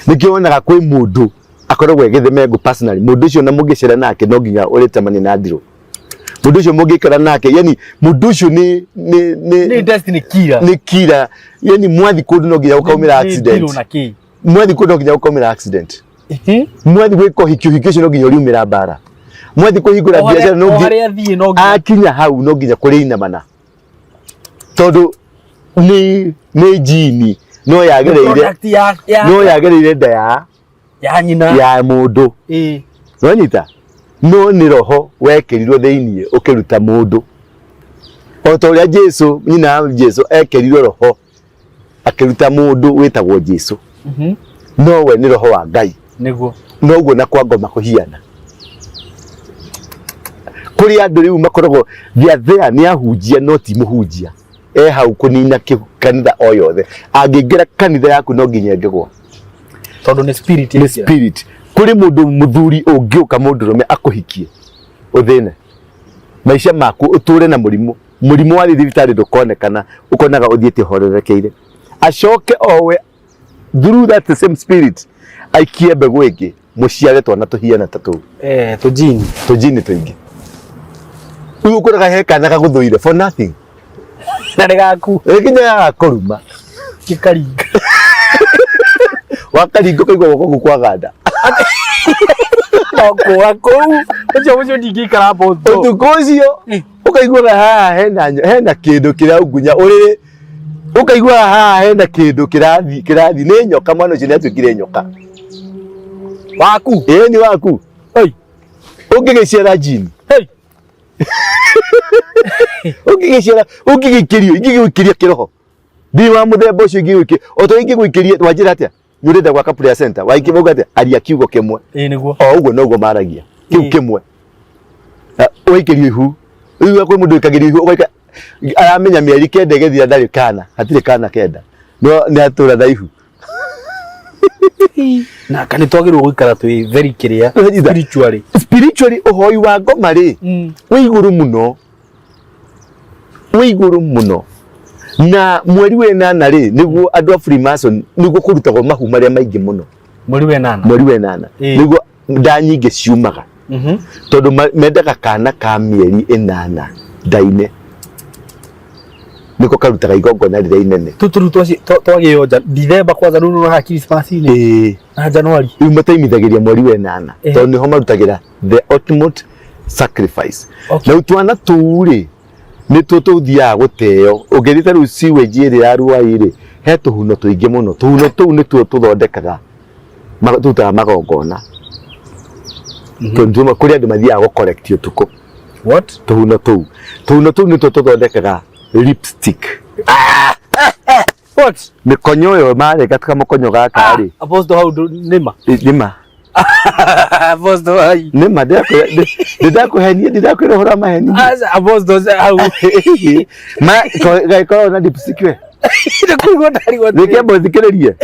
Nĩkĩo wonaga kwĩ mũndũ akoragwo egĩthemengu personally mũndũ ũcio na mũngĩcera nake no nginya ũrĩtemani na ndirũ mũndũ ũcio mũngĩikara nake yani mũndũ ũcio nĩ destiny nĩ kira yani mwathi kũndũ no nginya ũkaumĩra accident mwathi kũndũ no nginya ũkaumĩra accident mwathi gwĩka ũhiki ũcio no nginya ũriumĩra mbara mwathi kũhingũra biacara no nginya akinya hau no nginya kũrĩinamana tondũ nĩ jini no yagereire nda ya mũndũ no nyita no nĩ roho wekĩrirwo thĩinĩ ũkĩruta mũndũ o ta ũrĩa Jesũ nyina Jesũ ekĩrirwo roho akĩruta mũndũ wĩtagwo Jesũ no we nĩ roho wa Ngai nĩguo noguo na kwa ngoma kũhiana kũrĩ andũ rĩu makoragwo there nĩ ahunjia no ti mũhunjia hau kũnina kanitha o yothe angĩingĩra kanitha yaku no nginya ngĩgwa tondũ nĩ spirit. Kũrĩ mũndũ mũthuri ũngĩũka mũndũrũme akũhikie ũthĩne maica maku ũtũre na mũrimũ wa thibitarĩ ndũkonekana ũkonaga ũthiĩte ũhorerekeire acoke owe through that same spirit aikie mbegũ ĩngĩ mũciare twana tũhiana ta tũu tũjini tũingĩ rĩu ũkoraga he kana gagũthũire for nothing na gaku nginya gakũruma gĩkaringa wakaringa ũkaigua guoko kwaganda okwa kũu ũcio ndingĩikara ũtukũ ũcio ũkaiguaga haha hena kĩndũ kĩraugunya ũrĩ ukaigua haha hena kindu kirathi nĩ nyoka mwana ũcio nĩatuĩkire nyoka waku ni waku ũngĩgĩciara jini ũngĩgĩikĩria kĩroho thĩ wa mũthemba ũcio ingĩgũikĩria o to ingĩgũikĩria wanjĩra atĩa nĩ ũrenda gwaka prayer center waikĩmauga atĩa aria kiugo kĩmwe nĩguo o ũguo noguo maragia kiu kĩmwe waikĩrio ihu rĩu kwĩ mũndũ wĩkagĩrio ihu ũgaika aramenya mĩeri kenda ĩgĩthira ndarĩ kana hatirĩ kana kenda no nĩ atũra na ihu na kanĩ twagĩrĩirwo gũikara twĩ very spiritually ũhoi wa ngoma rĩ wĩ igũrũ mũno na mweri wa ĩnana rĩ nĩguo andũ a Freemason nĩguo kũrutagwo mahu marĩa maingĩ mũno mweri wa ĩnana nĩguo nda nyingĩ ciumaga tondũ mendaga kana ka mĩeri ĩnana nda-inĩ niko karutaga igongona rĩrĩa inene twagĩonja December kwanza rĩu na Christmas-inĩ na January rĩu mateimithagĩria mweri wa ĩnana tondũ nĩho marutagĩra the ultimate sacrifice na twana tũu rĩ nĩtuo tũthiaga gũteo ũngĩthita rĩu sewage ĩrĩa ya Ruai rĩ he tũhuno tũingĩ mũno tũhuno tũu nĩtuo tũthondekaga tũrutaga magongona tondũ kũrĩ andũ mathiaga gũ-collect ũtukũ tũhuno tũu nĩtuo tũthondekaga lipstick mĩkonyo ĩyo marega kamũkonyo gaka rĩ apostle hau nĩma nĩma ndĩrakũhenia ndĩrakwĩrohora maheni apostle hau gaikorwo na lipstick we thikĩrĩrie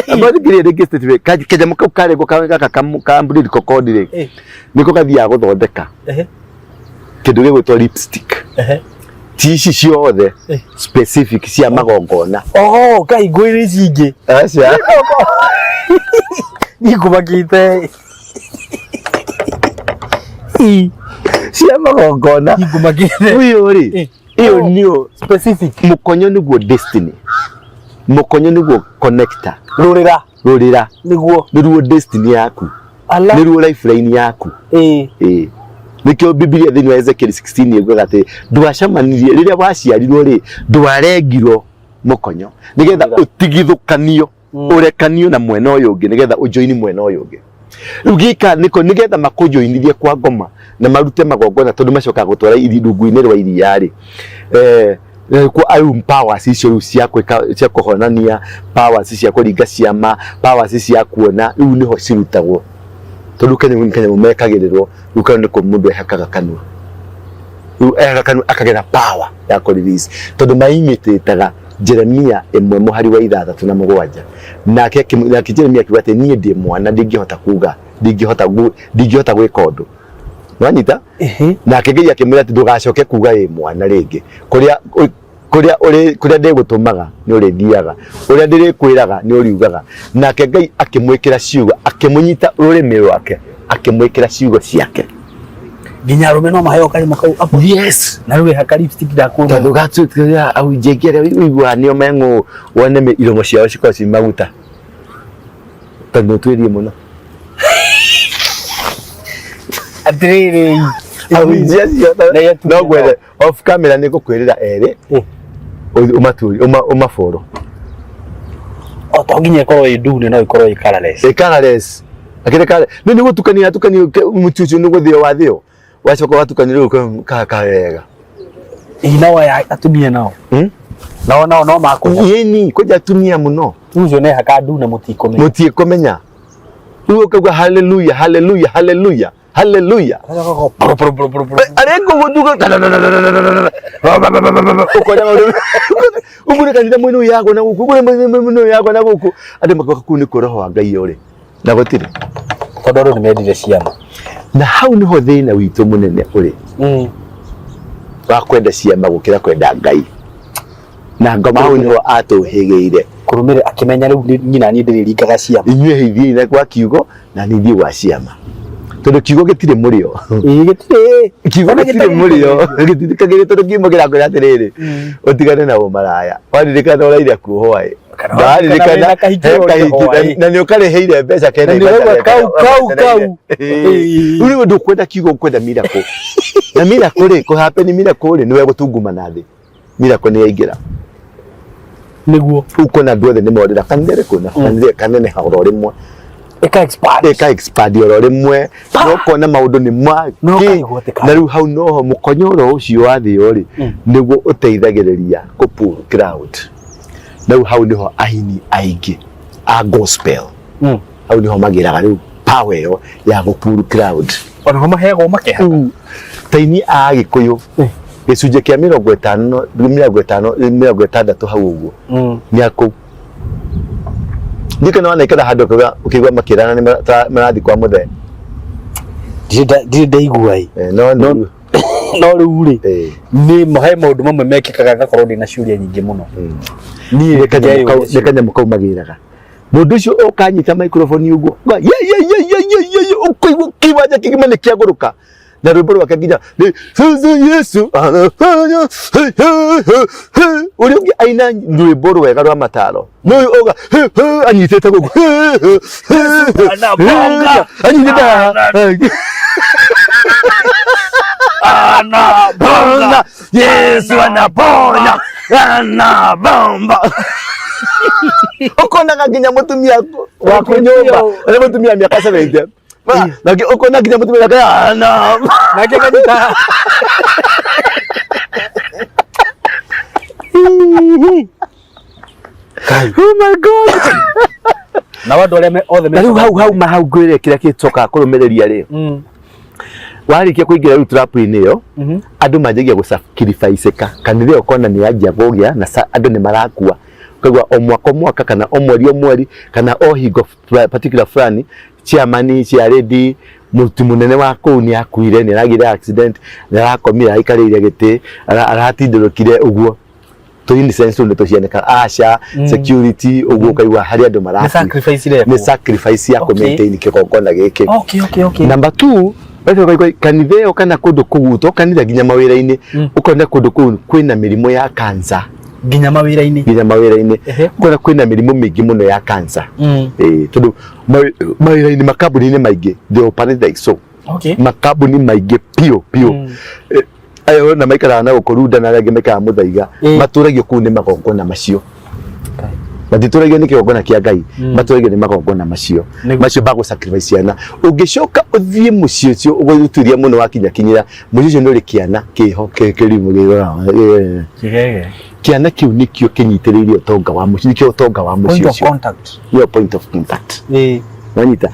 rĩngĩ statement kanyamũ kau karengwo gaka kambũrĩri kokodi rĩ nĩko gathiaga gũthondeka kĩndũ gĩgwĩtwo lipstick ti ici ciothe specific cia magongona Ngai ngwĩrĩ ici ingĩ aca nĩngũmakĩte cia magongona ũyũ rĩ ĩyo nĩyo specific mũkonyo nĩguo destiny mũkonyo nĩguo connector rũrĩra nĩruo destiny yaku nĩruo lifeline yaku nikio Biblia thĩinĩ wa Ezekiel 16 ĩguaga atĩ ndwacamanirie rĩrĩa waciarirwo rĩ ndwarengirwo mũkonyo nĩgetha ũtigithũkanio ũrekanio na mwena ũyũ ũngĩ nĩgetha ũjoini mwena ũyũ ũngĩ rĩu gĩka nĩgetha makũjoinithie kwa ngoma na marute magongona tondũ macokaga gũtwara rungu-inĩ rwa iria rĩ powers icio rĩu cia kũhonania powers cia kũringa ciama powers cia kuona rĩu nĩho cirutagwo tondũ kanyamũ mekagĩrĩrwo rĩu kau nĩko mũndũ ehakaga kanua rĩu ehaka kanua akagera power ya kũrelease tondũ maimĩtĩtaga Jeremia 1:6-7 nake Jeremia akiuga atĩ niĩ ndĩ mwana ndingĩhota kuga ndingĩhota gwĩka ũndũ wanyita nake Ngai akĩmwĩra atĩ ndũgacoke kuga wĩ mwana rĩngĩ kũrĩa ndĩgũtũmaga nĩ ũrĩthiaga ũrĩa ndĩrĩkwĩraga nĩ ũriugaga nake Ngai akĩmwĩkĩra ciugo akĩmũnyita rũrĩmĩ rwake akĩmwĩkĩra ciugo ciake nginya arũme no maheo karĩmo kau yes na rĩu haka lipstick ndakũona tondũ gatũĩkaga au njengere ũigua nĩo meng'ũ wone iromo ciao cikorwo ci maguta tondũ twĩrie mũno atĩrĩrĩ no gwethe off camera nĩngũkwĩrĩra erĩ ũmaboro to nginya ĩkorwo ĩ ndune no ĩkorwo ĩ colorless akĩreka nĩ gũtukania mũtu ũcio nĩ gũthĩo wathĩo wacoka watukanio rĩu kawega ina wa atumia nao nao no makũnya yeni kũja atumia mũno ucio nĩ haka ndune mũtiĩkũmenya rĩu ũkauga hallelujah hallelujah hallelujah hallelujah ariko guduga ukora maũndũ ugure kanitha mwene yago na guku ugure mwene yago na guku andũ makoka kuni kũroho wa Ngai ũrĩ na gũtirĩ tondũ andũ nĩmendire ciama na hau nĩho thĩna witũ mũnene ũrĩ wa kwenda ciama gũkĩra kwenda Ngai na ngoma hau nĩho atũhĩgĩire kũrũmĩrĩra akĩmenya rĩu nyina niĩ ndĩrĩringaga ciama inyuĩ heithiĩ na kwa kiugo na nithiĩ gwa ciama tondũ kiugo gĩtirĩ mũrĩo kiugo gĩtirĩ mũrĩo gĩtirikagĩrĩ tondũ kiumagĩra kwĩra atĩrĩrĩ ũtigane na ũmaraya waririkana ũraire kuohwaĩ waririkana na nĩ ũkarĩhĩire mbeca kena rĩu ndũkwenda kiugo ũkwenda miracle na miracle rĩ kũhappen miracle rĩ nĩwe gũtunguma na thĩ miracle nĩ yaingĩra niguo uko na ndwethe ni modera kanire kuna kanire kanene hauro rimwe eka expand oro rimwe no kona maundu ni ma na riu hau noho mukonyoro ucio wa thi ori niguo uteithagiriria ku pull crowd na hau niho ahini aingi a gospel hau niho magiraga riu power yo ya ku pull crowd ona ho mahego makeha taini a gikuyu gicunje kia 50 60 hau uguo ni aku ndikana wana ikada hado kwa ukigwa makirana ni marathi kwa muthe ndire iguai no ruri ni mahe maundu mamwe mekikaga gakorwo ndina ciuria nyingi muno ni rekanya mukau magiraga mundu ucio ukanyita microphone uguo ukigwa kiwanja kigimane kiaguruka na rwimbo rwake nginya Yesu uri ungi aina rwimbo rwega rwa mataro no oga anyitete gugu ana bonga Yesu anaponya ana bomba ukona nginya mutumia wako nyumba na mutumia miaka 70 nake ukona nginya mutumia wake ana nake kanita oh my god na watu wale othe na hau mahangwire kira kitoka kurumereria ri warikia kuingira ru trap ini yo andu manjagia gusacrifice kanithe ukona ni anjia gugia na andu ni marakua kagwa omwaka kana omweri kana ohigo particular fulani chairman cia ready mutu munene wa kuu ni akuire ni aragire accident ni arakomira aikarire giti aratindurukire uguo to in sense ndo cianeka asha security uguo kaigwa hari andu maraki ni sacrifice ya maintain kigongona giki okay number 2 wewe kanithe kana kundu kuguto kanithe ginya mawira-ini ukona kundu kwina mirimo ya cancer ginya mawira-ini kuna kwina mirimo mingi muno ya cancer tondu mawira-ini makabuni-ini maingi they operate like so makabuni maingi pio ayo na maikara na gukuruda na rege meka muthaiga maturagio ku ni magongona macio matituragia ni kigongona kia Ngai maturagia ni magongona macio bago sacrifice yana ungicoka uthie mucio cio uguthiria muno wakinyira mucio no ri kiana kiho kirimu gigora kiana kiu nikio kinyitiririo utonga wa mucio kio utonga wa mucio point of contact wanyita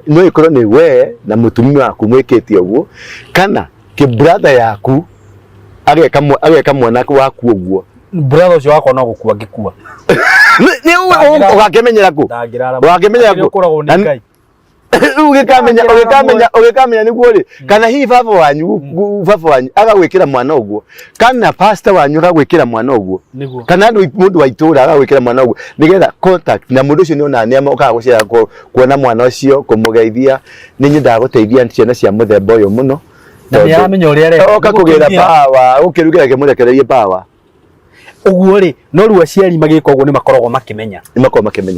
no ikorwo ni we na mutumia waku mwikite uguo kana ki brother yaku ageka mwana waku uguo brother ucio wako no gukua ngikua ni ugakemenyera ku ugikamenya niguo ri kana hi baba wanyu agagwikira mwana uguo kana pastor wanyu agagwikira mwana uguo kana mundu wa itura agagwikira mwana uguo nigetha contact na mundu ucio ni ona niama ukagucira kuona mwana ucio kumugeithia ni nyenda guteithia ciana cia muthemba uyu muno na ni amenya uri are oka kugira power ukirugira ke murekererie power uguo ri no ru aciari magika uguo ni makoragwo makimenya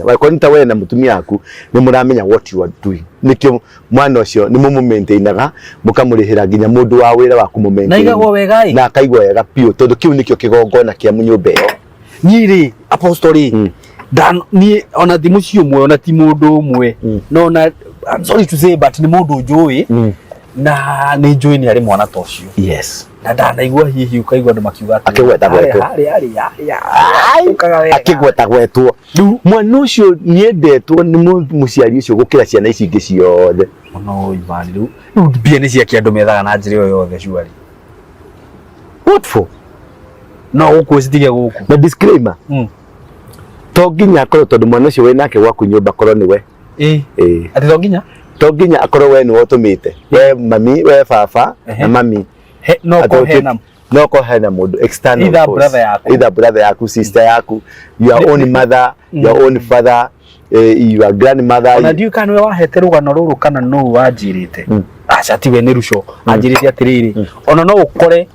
wako nta we na mutumia aku ni muramenya what you are doing nikio mwana ucio ni mumu maintainaga mukamurihira ginya mundu wa wira waku mu maintain na igagwo wega na akaigwa wega pio tondu kiu nikio kigongona kia munyumba iyo nyiri apostoli dan ni ona thimu cio mwe ona ti mundu umwe no na I'm sorry to say but ni mundu njui na ni njui ni ari mwana tocio yes na ndanaigua hihi ukaigwa ndo makiuga akigweta gwetwo akigweta gwetwo mwana ucio niendetwo ni muciari ucio gukira ciana ici ingi ciothe no ivani riu mbia ni cia kiandu methaga na njira yothe ciuari what for no gukwicitige guku na disclaimer to nginya akorwo tondu mwana ucio we nake gwaku nyumba korwo ni we ati to nginya akorwo we ni wotumite we mami we baba na mami no ko hena mundu external either brother yaku sister yaku your own mother your own father your grandmother ona ndiu kana we wahete rugano ruru kana no wanjirite acha ti we ni ruco anjirite atiriri ona no ukore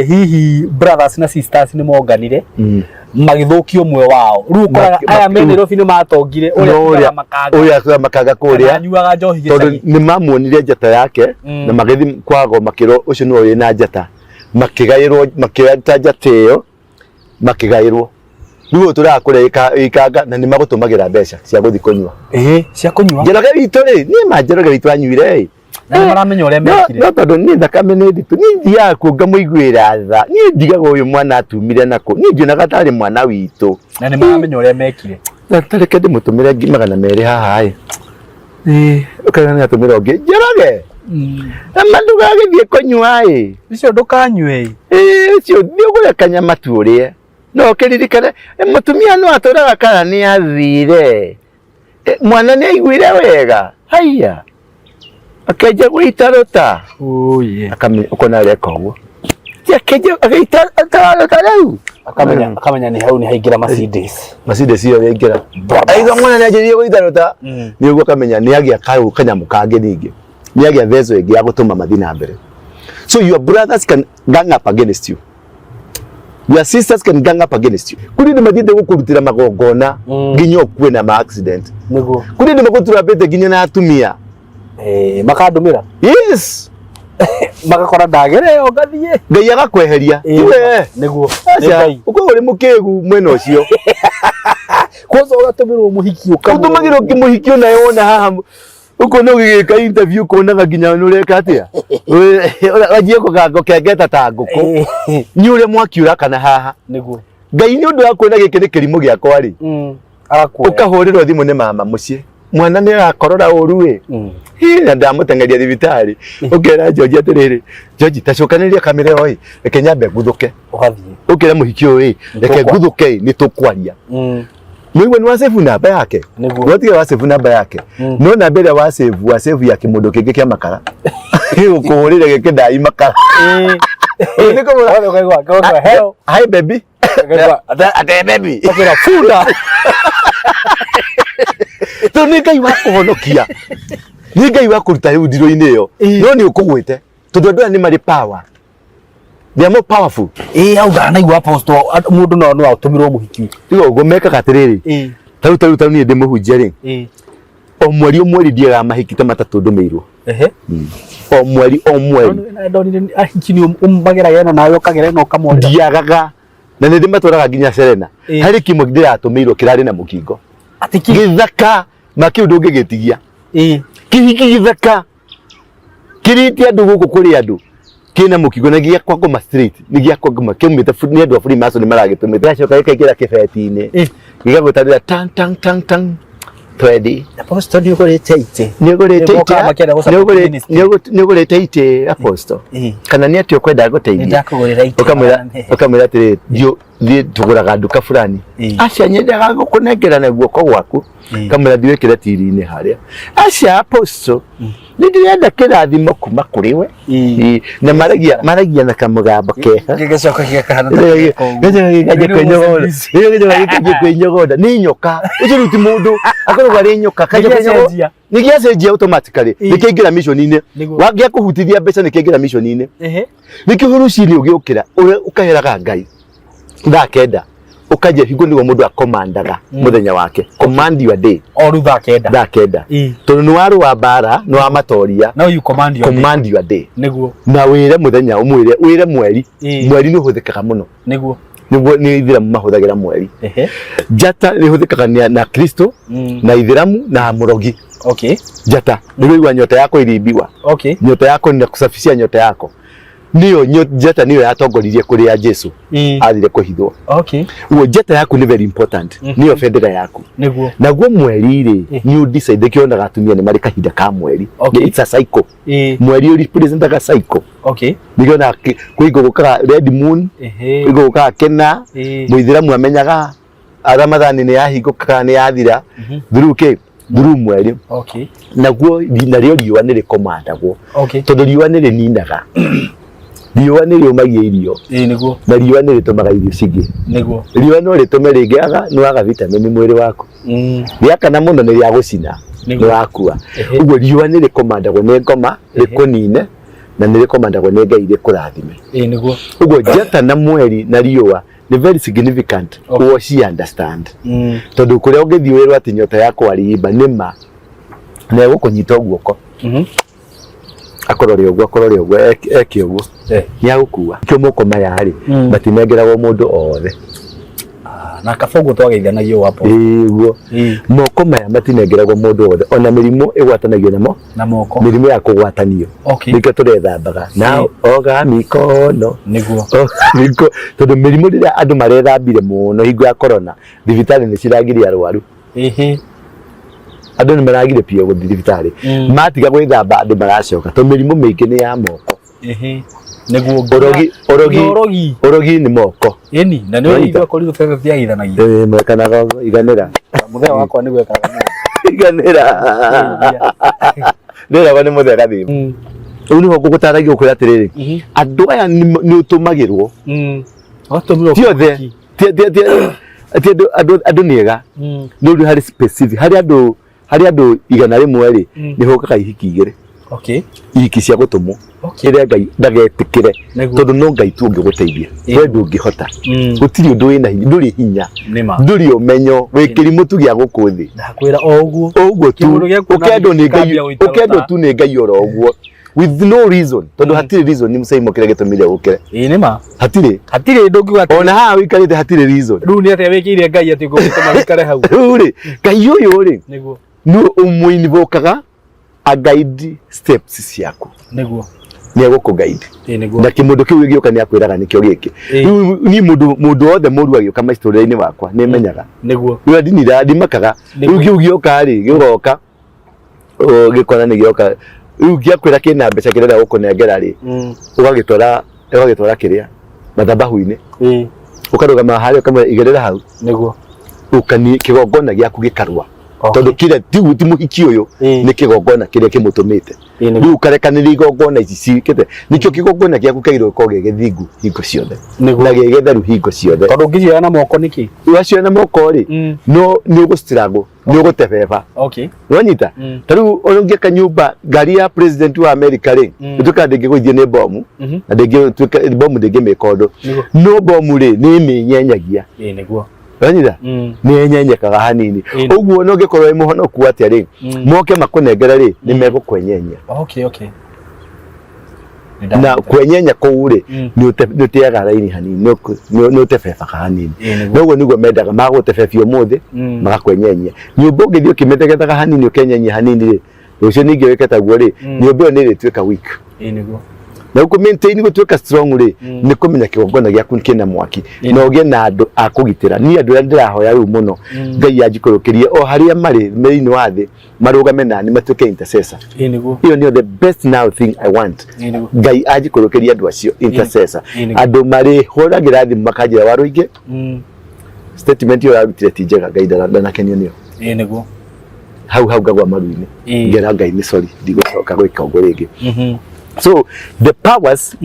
hihi brothers na sisters ni monganire magithukio mwe wao ru koraga aya me Nairobi ni matongire uria makaga kuria anyuaga njohi gicagi ni mamuonire njata yake na magithi kwago makiro ucio no uri na njata makigairwo makirata njata iyo makigairwo Niwe turakura ikanga na ni magutumagira mbeca cia guthi kunywa cia kunywa njeraga witũ rĩ ni manjeraga witũ anyuire na maramenya ũrĩa mekire no tondũ ni thakame nĩ nditũ ni thiaga kuo ngamũiguĩra tha ni ndigaga ũyũ mwana atumire nako ni njunaga tarĩ mwana witũ na nĩ maramenya ũrĩa mekire na tareke ndĩmũtũmĩre 200 haha ũkaga nĩ atũmĩra ũngĩ njerage na mandugagĩthiĩ kũnyua icio ndũkanyue icio thiĩ ũgũre kanyama tũrĩe no kiririkane mutumia no atũraga kana ni athire mwana nĩ aiguire wega haiya akeja gũitarũta akamenya ũkona reka ũguo akeja agĩitarũta rĩu akamenya nĩ hau nĩ haingĩra Mercedes iyo yaingĩra aitha mwana nĩ anjĩrĩrie gũitarũta nĩ ũguo akamenya nĩ agĩa kanyamũ kangĩ ningĩ nĩ agĩa theco ĩngĩ ya gũtũma mathi na mbere. So your brothers can gang up against you. Your sisters can gang up against you. Kuri ni mathiĩte gũkũrutĩra magongona nginya ũkue na ma accident. Nĩguo. Kuri ni magũturambĩte nginya na atumia. Makandũmĩra. Yes. Magakora ndagere o gathiĩ. Ngai agakweheria. Nĩguo. Ũkorwo ũrĩ mũkĩgu mwena ũcio. Kwanza ũgatũmĩrwo mũhiki ũkamũhiki. Ũtũmagĩrwo mũhiki ona yona haha. Uko no gĩka interview kuonaga nginya nureka atia wajie kugango kengeta ta nguku ni ure mwaki uraka haha niguo Ngai ni undu wa kuona gĩkĩ nĩ kĩrimũ gĩakwa ri arakuoya ukahũrĩrwo thimũ nĩ mama mũciĩ mwana nĩ arakorora ũru na ndamũtengeria thibitarĩ ukera George atirĩrĩ George tacokanĩria kamera ĩyo reke nyambe nguthũke ũgathiĩ ukera mũhiki ũyũ reke nguthũke nĩ tũkwaria Mwiwe ni wasave namba yake. Wote wasave namba yake. No namba ile wasave ya kimundu kingi kia makara. Ukuhurire gike dai makara. Niko mwana hello. Hi baby. Ate baby. Okera funda. Tu ni Ngai wa kuhonokia. Ni Ngai wa kuruta ndiro-inĩ yo. No ni ukugwite. Tondu andu ni mari power. They are more powerful. Au ndanaigua apostle mundu no atũmirwo mũhiki. Tigo gomeka katiriri. Taru ni ndĩmũhunjia ri. O mweri ndiaga mahiki ta matatũ ndũmĩirwo. O mweri. Ndonire ahiki ni umbagĩra yena nawe ũkagera no kamwonda. Ndiagaga. Na nĩ ndĩmatwaraga nginya Serena. Harĩ kimwe ndiratũmĩirwo kirarĩ na mũkingo. Ati gĩthaka makĩu ndũngĩgĩtigia. Kĩhiki gĩthaka. Kĩrĩte andũ gũkũ kũrĩ andũ. Kina mukigo na gia kwa ngoma street ni gia kwa ngoma kĩmĩte ni andũ afuri maso ni maragĩtũmĩte acoka gĩkaingĩra kĩbeti-inĩ gĩgagũtarĩra tang twendi apostle ni ũgũrĩte ite ni ũgũrĩte ite apostle kana ni atĩ ũkwenda gũteithia ũkamwĩra atĩrĩ thiĩ tũgũraga nduka fulani acia nyendaga gũkũnengera na guoko gwaku kamwĩra thiĩ wĩkĩre tiri-inĩ harĩa acia apostle ni ndirenda kĩrathimo kuma kũrĩ we na maragia na kamũgambo keha gĩgacoka gĩkahana kwenyogoda ni nyoka ũcio ruti mũndũ akoragwo arĩ nyoka kanyoka ni gĩacenjia automatically nĩkĩingĩra mission-inĩ wangĩa kũhutithia mbeca nĩkĩingĩra mission-inĩ nĩkĩhuruci-inĩ ũgĩũkĩra ũkaheraga Ngai thaa kenda ukaje higo nĩguo mũndũ akomandaga mũthenya wake command your day oru thaa kenda tondũ nĩ warũa mbara nĩ wa matoria now you command your day nĩguo na wĩre mũthenya ũmwĩre wĩre mweri nĩ ũhũthĩkaga mũno nĩguo nĩ Ithĩramu mahũthagĩra mweri njata nĩ ũhũthĩkaga na Kristo na Ithĩramu na mũrogi njata nĩguo nyota yako irimbiwa nyota yako ni kusafishia nyota yako niyo njata niyo yatongoririe kuri ya Jesu athire kuhithwo uo njata yaku ni very important niyo federa yaku naguo mweri ri ni decide kionaga atumia ni mari kahinda ka mweri it's a cycle mweri uri representaga cycle nigiona kuigo gukaga red moon kuigo gukaga kena muithiramu amenyaga Ramadhani ni yahingukaga ni yathira through mweri naguo nario riũa nĩ rĩkomandagwo tondũ riũa nĩ rĩninaga riũa nĩ rĩũmagia irio na riũa nĩ rĩtũmaga irio cingĩ riũa no rĩtũme rĩngĩaga nĩ waga vitamini mwĩrĩ waku rĩakana mũno nĩ rĩa gũcina nĩ wakua ũguo riũa nĩ rĩkomandagwo nĩ ngoma rĩkũnine na nĩ rĩkomandagwo nĩ Ngai rĩkũrathime ũguo njata na mweri na riũa nĩ very significant what she understand tondũ kũrĩa ũngĩthiĩ wĩrwo atĩ nyota yakwa riimba nĩma na egũkũnyita guoko akorore ũguo eke ũguo nĩ agũkua kĩo moko maya rĩ matinengeragwo mũndũ othe na kabogo twageithanagio hapo iguo moko maya matinengeragwo mundu wothe ona mirimu igwatanagio namo na moko mirimu ya kugwatanio nike turethambaga na oga mikono niguo niko tondu mirimu rira andu marethambire muno hingo ya corona thibitari ni ciragiria arwaru andu ni maragire pio guthi thibitari matiga gwithamba andu maracoka to mirimu mingi ni ya moko niguo orogi ni moko eni na ni igwa kori gutega thiagithanagia mwekanaga iganira muthea wakwa ni gwekaga iganira ndira bani muthea thi uni ho gugutaragia ukwira atiriri andu aya ni utumagirwo tiothe andu niega ni hari specific hari andu igana rimwe ri ni hokaga ihiki igire ihiki cia gutumwo ire Ngai ndagetikire tondu no Ngai tu ngiguteithia we ndungihota gutiri undu wina hinya nduri hinya nduri umenyo wikiri mutu gia gukuthi ndakwira oguo tu ukendo tu ni Ngai oro oguo with no reason tondu hatiri reason ni musai mokire gitumire gukire nima hatiri ndungiwa ona ha wikarite hatiri reason riu ni atia wikire Ngai ati ngugituma wikare hau uri Ngai uyu ri niguo no umuinivokaga a guide steps ciaku niguo ni egoko guide na kimundu kiu gioka ni akwiraga nikio giki ni mundu othe muru agioka maistoriaini wakwa ni menyaga niguo yu ndini ndimakaga riu kiu gioka ri giroka gikona ni gioka riu giakwira kina mbeca kirera gukunengera ri ugagitora kiria mathabahu-ini ukarugama hari ukamwe igerera hau niguo ukani kigongona giaku gikarwa tondu kire ti muhiki uyu ni kigongona kiria kimutumite riu karekaniri igongona ici cikite nikio kigongona giaku kairo ko gigithingu hingo ciothe na gigetheru hingo ciothe tondu ngicioya na moko niki wacio na moko ri no ni ugustrago ni ugutebeba wanyita tariu onge kanyumba ngari ya president wa America ri tuka ndingiguithie ni bomu na ndingituka bomu ndingimikondo no bomu ri ni minyenyagia niguo wanyita ni nyenyekaga hanini uguo no gikorwo imuhonoku atia ri moke makunengera ri ni megukwenyenya na kwenyenya kuure ni utiaga raini hanini ni utefefaga hanini noguo niguo mendaga magutefefia muthi magakwenyenya nyumba ngithio kimetegetaga hanini ukenyenya hanini ri ucio ningi wiketa guo ri nyumba ni ritwika weak niguo na uko maintain gutwika strong ri ni kumenya kigongona giaku kina mwaki no gie na andu akugitira ni andu ndirahoya riu muno Ngai ajikurukirie o haria mari meini wa thi marugame na ni matwike intercessor niguo iyo ni the best now thing I want Ngai ajikurukirie andu acio intercessor andu mari horagira thi makajira waruinge statement yo arutire tijega Ngai ndanakenio niyo niguo hau gagwa maruini ngera Ngai ni sorry ndigocoka gwika ugo ringi so the powers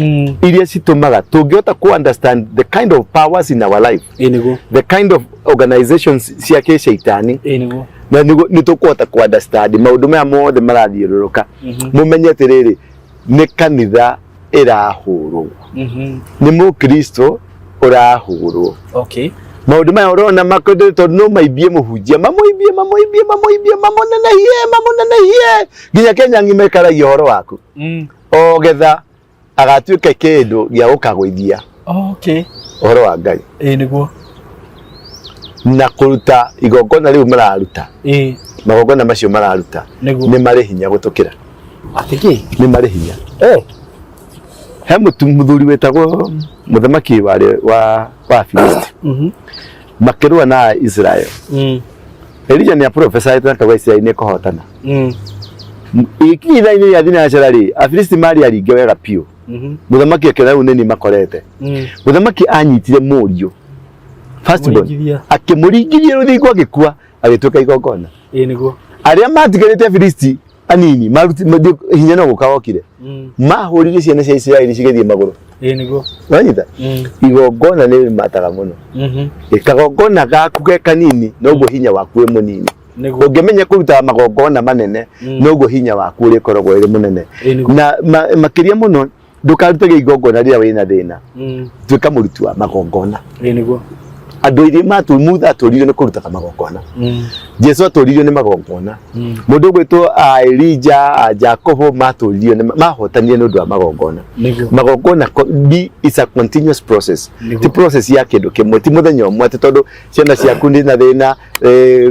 iria citumaga tungihota ku understand the kind of powers in our life the kind of organizations cia kishaitani na ni tukuhota ku understand maundu maya mothe marathiururuka mumenye atiriri ni kanitha irahurwo ni mukristo urahurwo maundu maya urona makondo tondu no maibie muhunjia mamoibie mamonenehie nginya Kenya ngimekaragia horo waku ogetha agatwika kindu gia gukagwithia horo wa Ngai niguo na kuruta igongona riu mararuta magongona macio mararuta ni mari hinya gutukira atiki ni mari hinya he muthuri wetagwo muthamaki wa Filisti makirua na Israel Elijah ni professor etagwo Israel ni kuhotana ikinya ni yathina acerari Afilisti mari aringe wega pio muthamaki akira uneni makorete muthamaki anyitire murio firstborn akimuringirie ruthingo agikua agituka igongona niguo aria matigarite Afilisti anini maruti hinya no gukawokire mahurire ciana cia Israeli cigithie maguru niguo wanyita igongona ni mataga muno ikagongona gaku ge kanini noguo hinya waku we munini ungimenya kuruta magongona manene noguo hinya waku uri korogwo iri munene na makiria muno ndukarutage igongona riria wina thina twika murutu wa magongona niguo andå irä mutha atåririo nä kå ruta magongona Jesu atåririo nä magongona må ndå gwä two Elijah Jacob matåririo mahotanire nä å ndå wa magongona is a continuous process ti process ya kä ndå kä mwe ti må thenya å mwe atä tondå ciana ciaku nä na thä na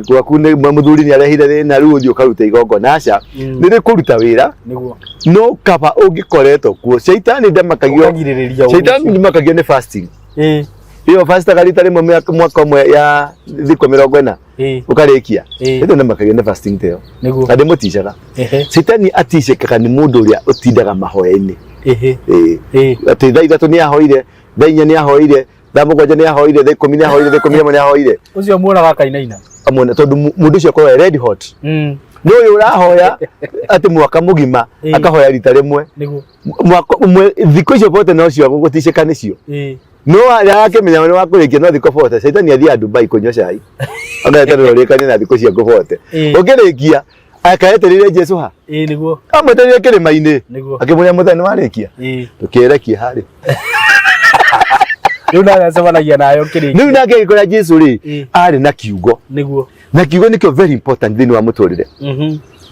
gwaku nä må thuri nä arehire thä na rä u å thiä å karuta igongona aca nä rä kå ruta wä ra no kaba å ngä koretwo kuo Shaitani ndamakagio nä fasting iyo fastaga rita rimwe mwaka umwe ya thikũ 40 ukarikia ĩno nĩ makagĩa nĩ fasting teo na ndĩmũticaga Shaitani aticĩkaga nĩ mũndũ ũrĩa ũtindaga mahoya-inĩ atĩ thaa 3 nĩ ahoire thaa 4 nĩ ahoire thaa 7 nĩ ahoire thaa 10 nĩ ahoire thaa 11 nĩ ahoire ũcio muonaga kainaina amona tondũ mũndũ ũcio akoragwo red hot no ũyũ ũrahoya atĩ mwaka mũgima akahoya rita rĩmwe mwaka thikũ icio bote no cio gũticĩka nĩcio no yake menya nĩ wakũrĩkia no thikũ bote Shaitani athiĩ Dubai kũnyua cai agaeterera ũrĩkanie na thikũ cia bote ũkĩrĩkia akaetereire Jesu ha nĩguo amwetereire kĩrĩma-inĩ akĩmũria mũthenya warĩkia tũkĩrekia harĩ rĩu nagacemanagia nayo kĩrĩkia rĩu nake agĩkora Jesu rĩ arĩ na kiugo nĩguo na kiugo nĩkĩo very important thĩinĩ wa mũtũrĩre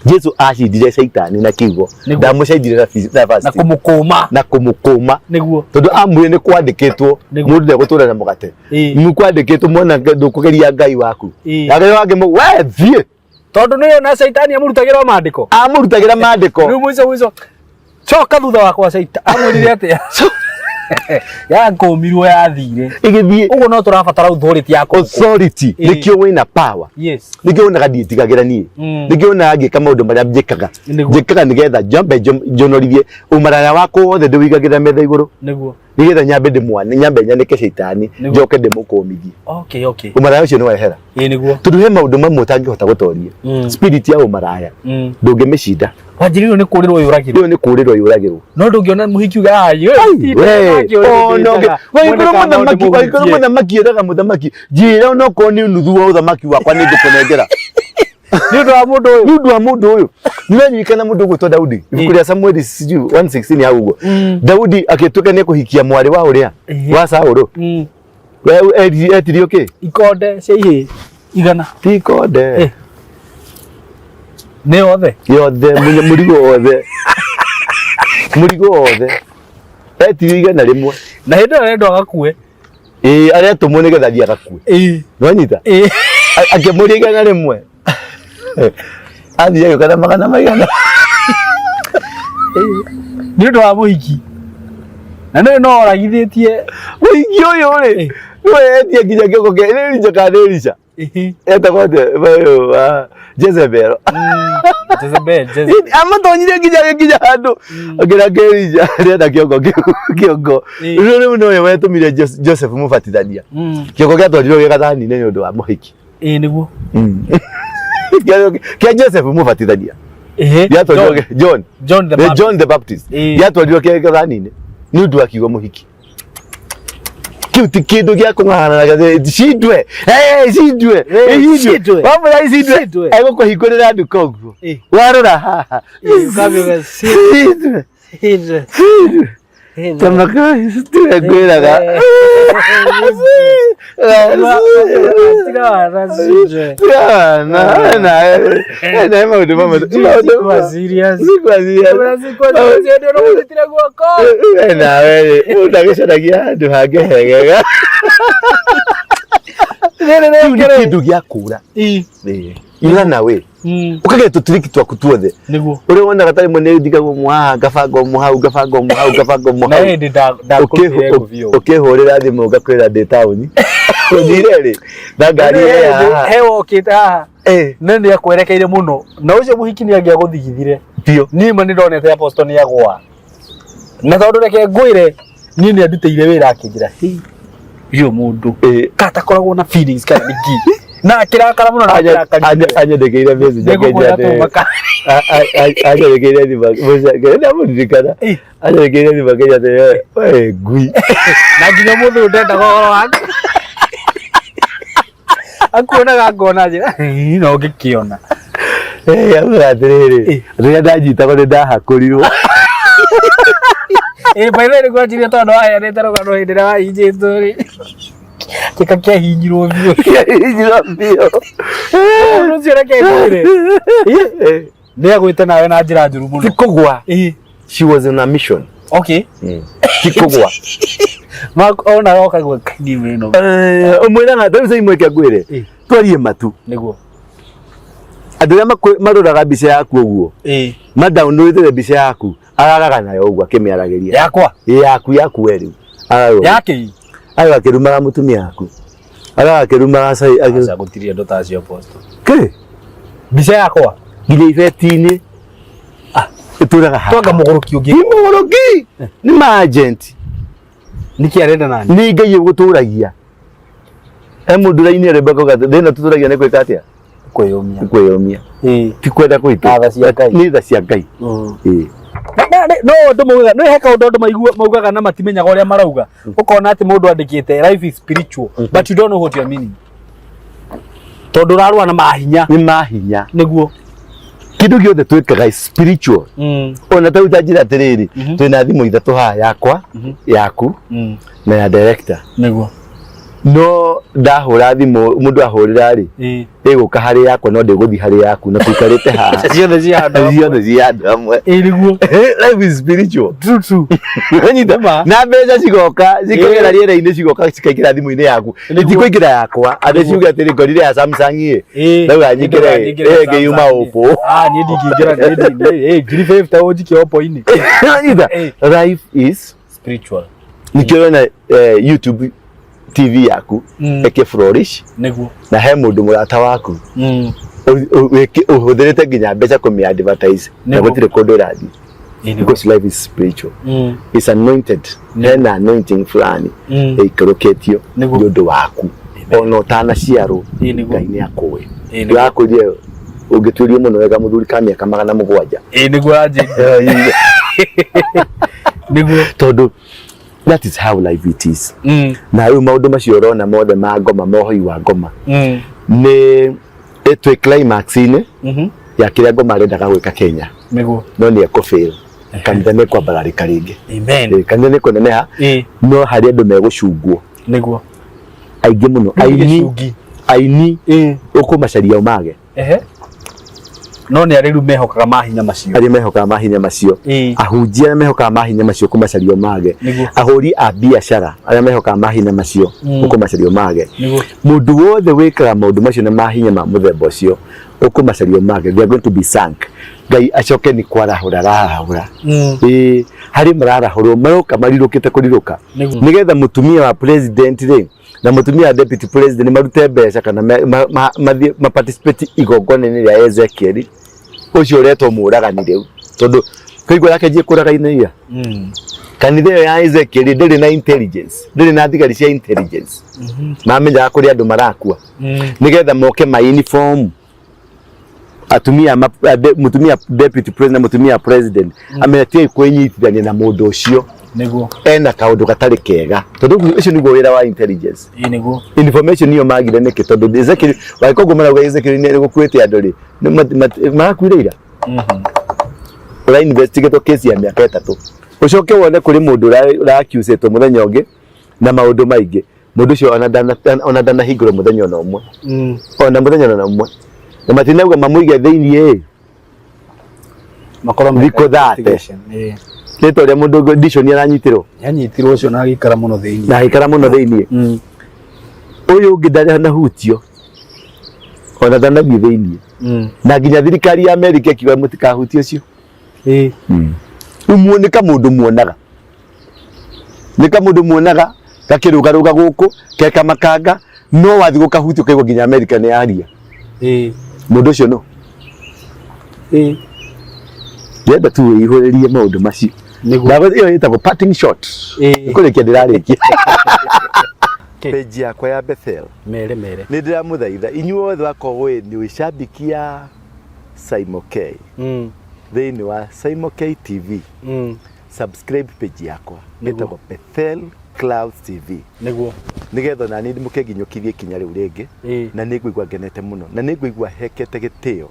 Jesu acindire Shaitani na kiugo ndamucaindire na fasting na kumukuma niguo tondu amwire ni kwandikitwo mundu ndegũtũra na mũgate ni kwandikitwo mwana ndũkũgeria Ngai waku Ngai wake we thie tondu nĩ na Shaitani amurutagĩra mandĩko rĩu mũico coka thutha wakwa Shaitani amwĩrire atĩa ya ngomirwo yathire igithie uguo no turabatara authority yako authority nikio wina power yes nikio wina gadiitigagira nie nikio na agika maundu maria njikaga nigetha njambe njonorithie umaraya wako wothe ndiwigagira metha iguru niguo nigetha nyambe nyambe nyanike Shaitani njoke ndimũkũmithie okay umaraya ucio ni wehera niguo tondu he maundu mamwe utangihota gutoria spirit ya umaraya ndũngĩmĩcinda wanjĩrĩirwo nĩ kũrĩrwo yũragĩrwo nĩ kũrĩrwo yũragĩrwo no ndũngĩona mũhiki uga ayo mũthamaki eraga mũthamaki njĩra onokorwo nĩ nuthu wa ũthamaki wakwa nĩ ngũkũnengera nĩ ũndũ wa mũndũ ũyũ nĩranyikana mũndũ ũgwĩtwo Daudi ibuku rĩa Samueli 1:16 hau ũguo Daudi agĩtuĩka nĩ kũhikia mwarĩ wa ũrĩa wa Saũlũ etirio kĩ ikonde cia ihĩ igana ti ikonde nĩ yothe mũrigo wothe etirio igana rĩmwe na hĩndĩ ĩyo endwo agakue arĩa atũmwo nĩgetha athiĩ agakue nĩwanyita akĩmũria igana rĩmwe athiĩ agĩũka na magana maigana nĩ ũndũ wa mũhiki na nĩ no oragithĩtie mũhiki ũyũ rĩ nĩwe etie nginya kĩongo kĩa Elijah kana Elisha etagwo Jezebel amatonyire nginya handũ akĩra Elisha arenda kĩongo rĩu nowe wetũmire Joseph mũbatithania kĩongo gĩatwarirwo gĩ gathani-inĩ nĩ ũndũ wa mũhiki nĩguo kĩa Joseph mũbatithania gĩatwarirwo John the Baptist gĩatwarirwo kĩ gathani-inĩ nĩ ũndũ wa kiugo mũhiki kiu ti kindu gĩa kũng'ang'ana cindwe wamũra cindwe egũkũhingũrĩra nduka ũguo warora haha tamaka tiwe ngwĩraga na maũndũ mamwe nawe ndagĩcaragia handũ hangĩhegega kĩndũ gĩa kũra igana we ukageria tũtiriki twaku tuothe ũrĩa wonaga ta rĩmwe nĩ ndigagwo mwaha ngabanga mũhau ũkĩhũrĩra thimũ ngakwĩra ndĩ taũni ũthire rĩ na ngari hewa ũkĩte haha nĩ akwerekeire mũno na ũcio mũhiki nĩ angĩagũthigithire biũ niĩ nĩ ndonete apostle nĩ agwa na tondũ reke ngwĩre niĩ nĩ andutĩire wĩra akĩnjĩra hiyo mũndũ katakoragwo na feelings kana nĩki na akirakara muno na anyendekeire message anyendekeire thimũ mũririkana anyendekeire thimũ akĩnjĩra we ngui na nginya mũndũ ndenda goro wake akuonaga ngona njĩra no ngĩkĩona auga atĩrĩrĩ rĩrĩa ndanjitagwo nĩ ndahakũrirwo by the way nĩgwanjirie tondũ waheanĩte rũgano hĩndĩ ĩrĩa wahinjĩtwo rĩ Kika hinyirwo bio. Hinyirwo bio. Ono cio reke ngwire. Nĩ agwĩte nawe na njĩra njũru mũno. Tikugwa. She was on a mission. Okay. Tikugwa. Ona roka gwa kini no. Umwira na tatu sai mweke ngwire. Twarie matu. Niguo. Andũ arĩa maroraga mbica yaku ũguo. Ma download mbica yaku. Araraga nayo ũguo akĩmĩaragĩria. Yakwa. Yaku rĩu. Yake. Ayo akĩrumaga mutumia yaku. Akĩrumaga sai aca gũtiria ndo ta cio post. Ke? Mbica yakwa. Nginya ibeti-inĩ. Ituraga haha. Twanga mũgũrũki ũngĩ. Ni mũgũrũki. Ni agent. Niki arenda nani? Ni Ngai ũgũtũragia. Mũndũ-inĩ Rebeka gata thĩna tutũragia nĩ gwĩka atĩa? Kwĩyũmia. Ti kwenda gwĩka. Nĩ tha cia Ngai. No ndũmauga no heka ũndũ maugaga na matimenyaga ũrĩa marauga. Ũkona atĩ mũndũ andĩkĩte life is spiritual but you don't know what you are meaning. Tondũ ũrarũa na mahinya. Nĩ mahinya. Nĩguo. Kĩndũ gĩothe twĩkaga spiritual. Ona ta utajira atĩrĩrĩ twĩna thimũ ithatũ haha yakwa, yaku na ya director. Nĩguo. No ndahũra thimũ mũndũ ahũrĩra rĩ ĩgũka harĩ yakwa no ndĩgũthi harĩ yaku na tũikarĩte haha. Ciothe cia andũ amwe. Nĩguo. Life is spiritual. True. Na mbeca cigoka cikagera rĩera-inĩ cigoka cikaingĩra thimũ-inĩ yaku. Itikũingĩra yakwa. Andũ ciuga atĩrĩ ngorire ya Samsung ndauga nyingĩre ngĩyuma Oppo. Niĩ ndingĩingĩra ngiri 50 ũnjikie Oppo-inĩ. Life is spiritual. Nikĩona na YouTube TV yaku eke flourish. Nĩguo. Na he mũndũ mũrata waku ũhũthĩrĩte nginya mbeca kũmĩ-advertise na gũtirĩ kũndũ ũrathiĩ. Because life is spiritual. It's anointed. Hena anointing fulani ĩikũrũkĩtio nĩ ũndũ waku. Ona ũtanaciarwo Ngai nĩ akũĩ. Ndakũrie ũngĩtuĩrio mũno wega mũthuri ka mĩaka 700. Nĩguo anjĩra. Nĩguo. Tondũ that is how life it is. Na rĩu maũndũ macio ũrona mothe ma ngoma mohoi wa ngoma nĩ twĩ climax-inĩ ya kĩrĩa ngoma arendaga gwĩka Kenya. Nĩguo. No nĩ ekũfail. Kanitha nĩ kwambararĩka rĩngĩ. Amen. Kanitha nĩ kũneneha no harĩ andũ megũcungwo. Nĩguo. Aingĩ mũno aini ũkũmacaria umage. No nĩ arĩ rĩu mehokaga mahinya macio. Arĩ mehokaga mahinya macio. Ahunjia mehokaga mahinya macio kũmacaria umage. Ahũri a biacara arĩa mehokaga mahinya macio kũmacaria umage. Mũndũ wothe wĩkaga maũndũ macio na mahinya ma mũthemba ũcio ũkũmacaria umage. They are going to be sunk. Ngai acoke nĩ kwarahũra arahũra. Harĩ mararahũrwo maroka marirũkĩte kũrirũka. Nĩgetha mũtumia wa president rĩ na mũtumia wa deputy president marute mbeca kana ma participate igongona-inĩ rĩa Ezekiel ũcio ũretwo mũragani rĩu. Tondũ kũigua yake njiĩ kũragainĩria. Kanitha ĩyo ya Ezekiel ndĩrĩ na intelligence, ndĩrĩ na thigari cia intelligence. Mamenyaga kũrĩa andũ marakua. Nĩgetha moke ma uniform mutumia deputy president na mutumia president ametie kwĩnyitithania na mũndũ ũcio. Nĩguo. Ena kaũndũ gatarĩ kega. Tondũ ũcio nĩguo wĩra wa intelligence. Nĩguo. Information niyo magire nĩkĩ tondũ Ezekiel waikoguo marauga Ezekiel nĩ gũkuĩte andũ rĩ marakuire ira. Ura investigate case ya mĩaka 3. Ucoke wone kũrĩ mũndũ ũrakiusetwo mũthenya ũngĩ na maũndũ maingĩ. Mũndũ ũcio ona ndanahingũra mũthenya ona ũmwe. Ona mũthenya ona ũmwe. Na matinauga mamũige thĩinĩ makorwo thikũ 30. Nĩtwa ũrĩa mũndũ audition aranyitirwo. Yanyitirwo ũcio na agĩikara mũno thĩinĩ. Na agĩikara mũno thĩinĩ. Ũyũ ũngĩ ndarĩ hanahutio. Ona ndanathiĩ thĩinĩ. Na nginya thirikari ya Amerika ĩkiuga mũtikahutie ũcio. Nĩ kamũndũ muonaga. Nĩ kamũndũ muonaga gakĩrũgarũga gũkũ kekamakanga no wathi gũkahutio kaigua nginya Amerika nĩ yaria. Mũndũ ũcio no. Yenda tu ihũrĩrie maũndũ macio. Ndago ĩyo ĩtagwo parting shot. Kũrĩkia ndĩrarĩkia. Page yakwa ya Bethel. Mere. Nĩ ndĩramũthaitha inyuothe wakorwo nĩ wĩcambikia Simon K. Thĩinĩ wa Simon K TV. Subscribe page yakwa. Ĩtagwo Bethel Clouds TV. Nĩguo. Nĩgetha na niĩ mũkenginyũkithie kinya rĩu rĩngĩ na nĩngũigua ngenete mũno na nĩngũigua hekete gĩtĩo.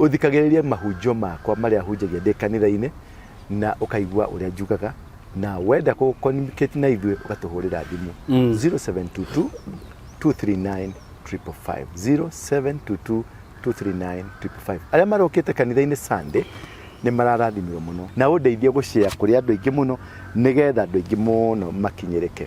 Ũthikagĩrĩrie mahunjio makwa marĩa hunjagia ndĩ kanitha-inĩ na ũkaigua ũrĩa njugaga na wenda ko communicate na ithuĩ ũgatũhũrĩra thimũ 0722 239 555 0722 239 555. Arĩa marokĩte kanitha-inĩ Sunday nĩ mararathimio mũno na ũndeithie gũshare kũrĩ andũ aingĩ mũno nĩgetha andũ aingĩ mũno makinyĩrĩke.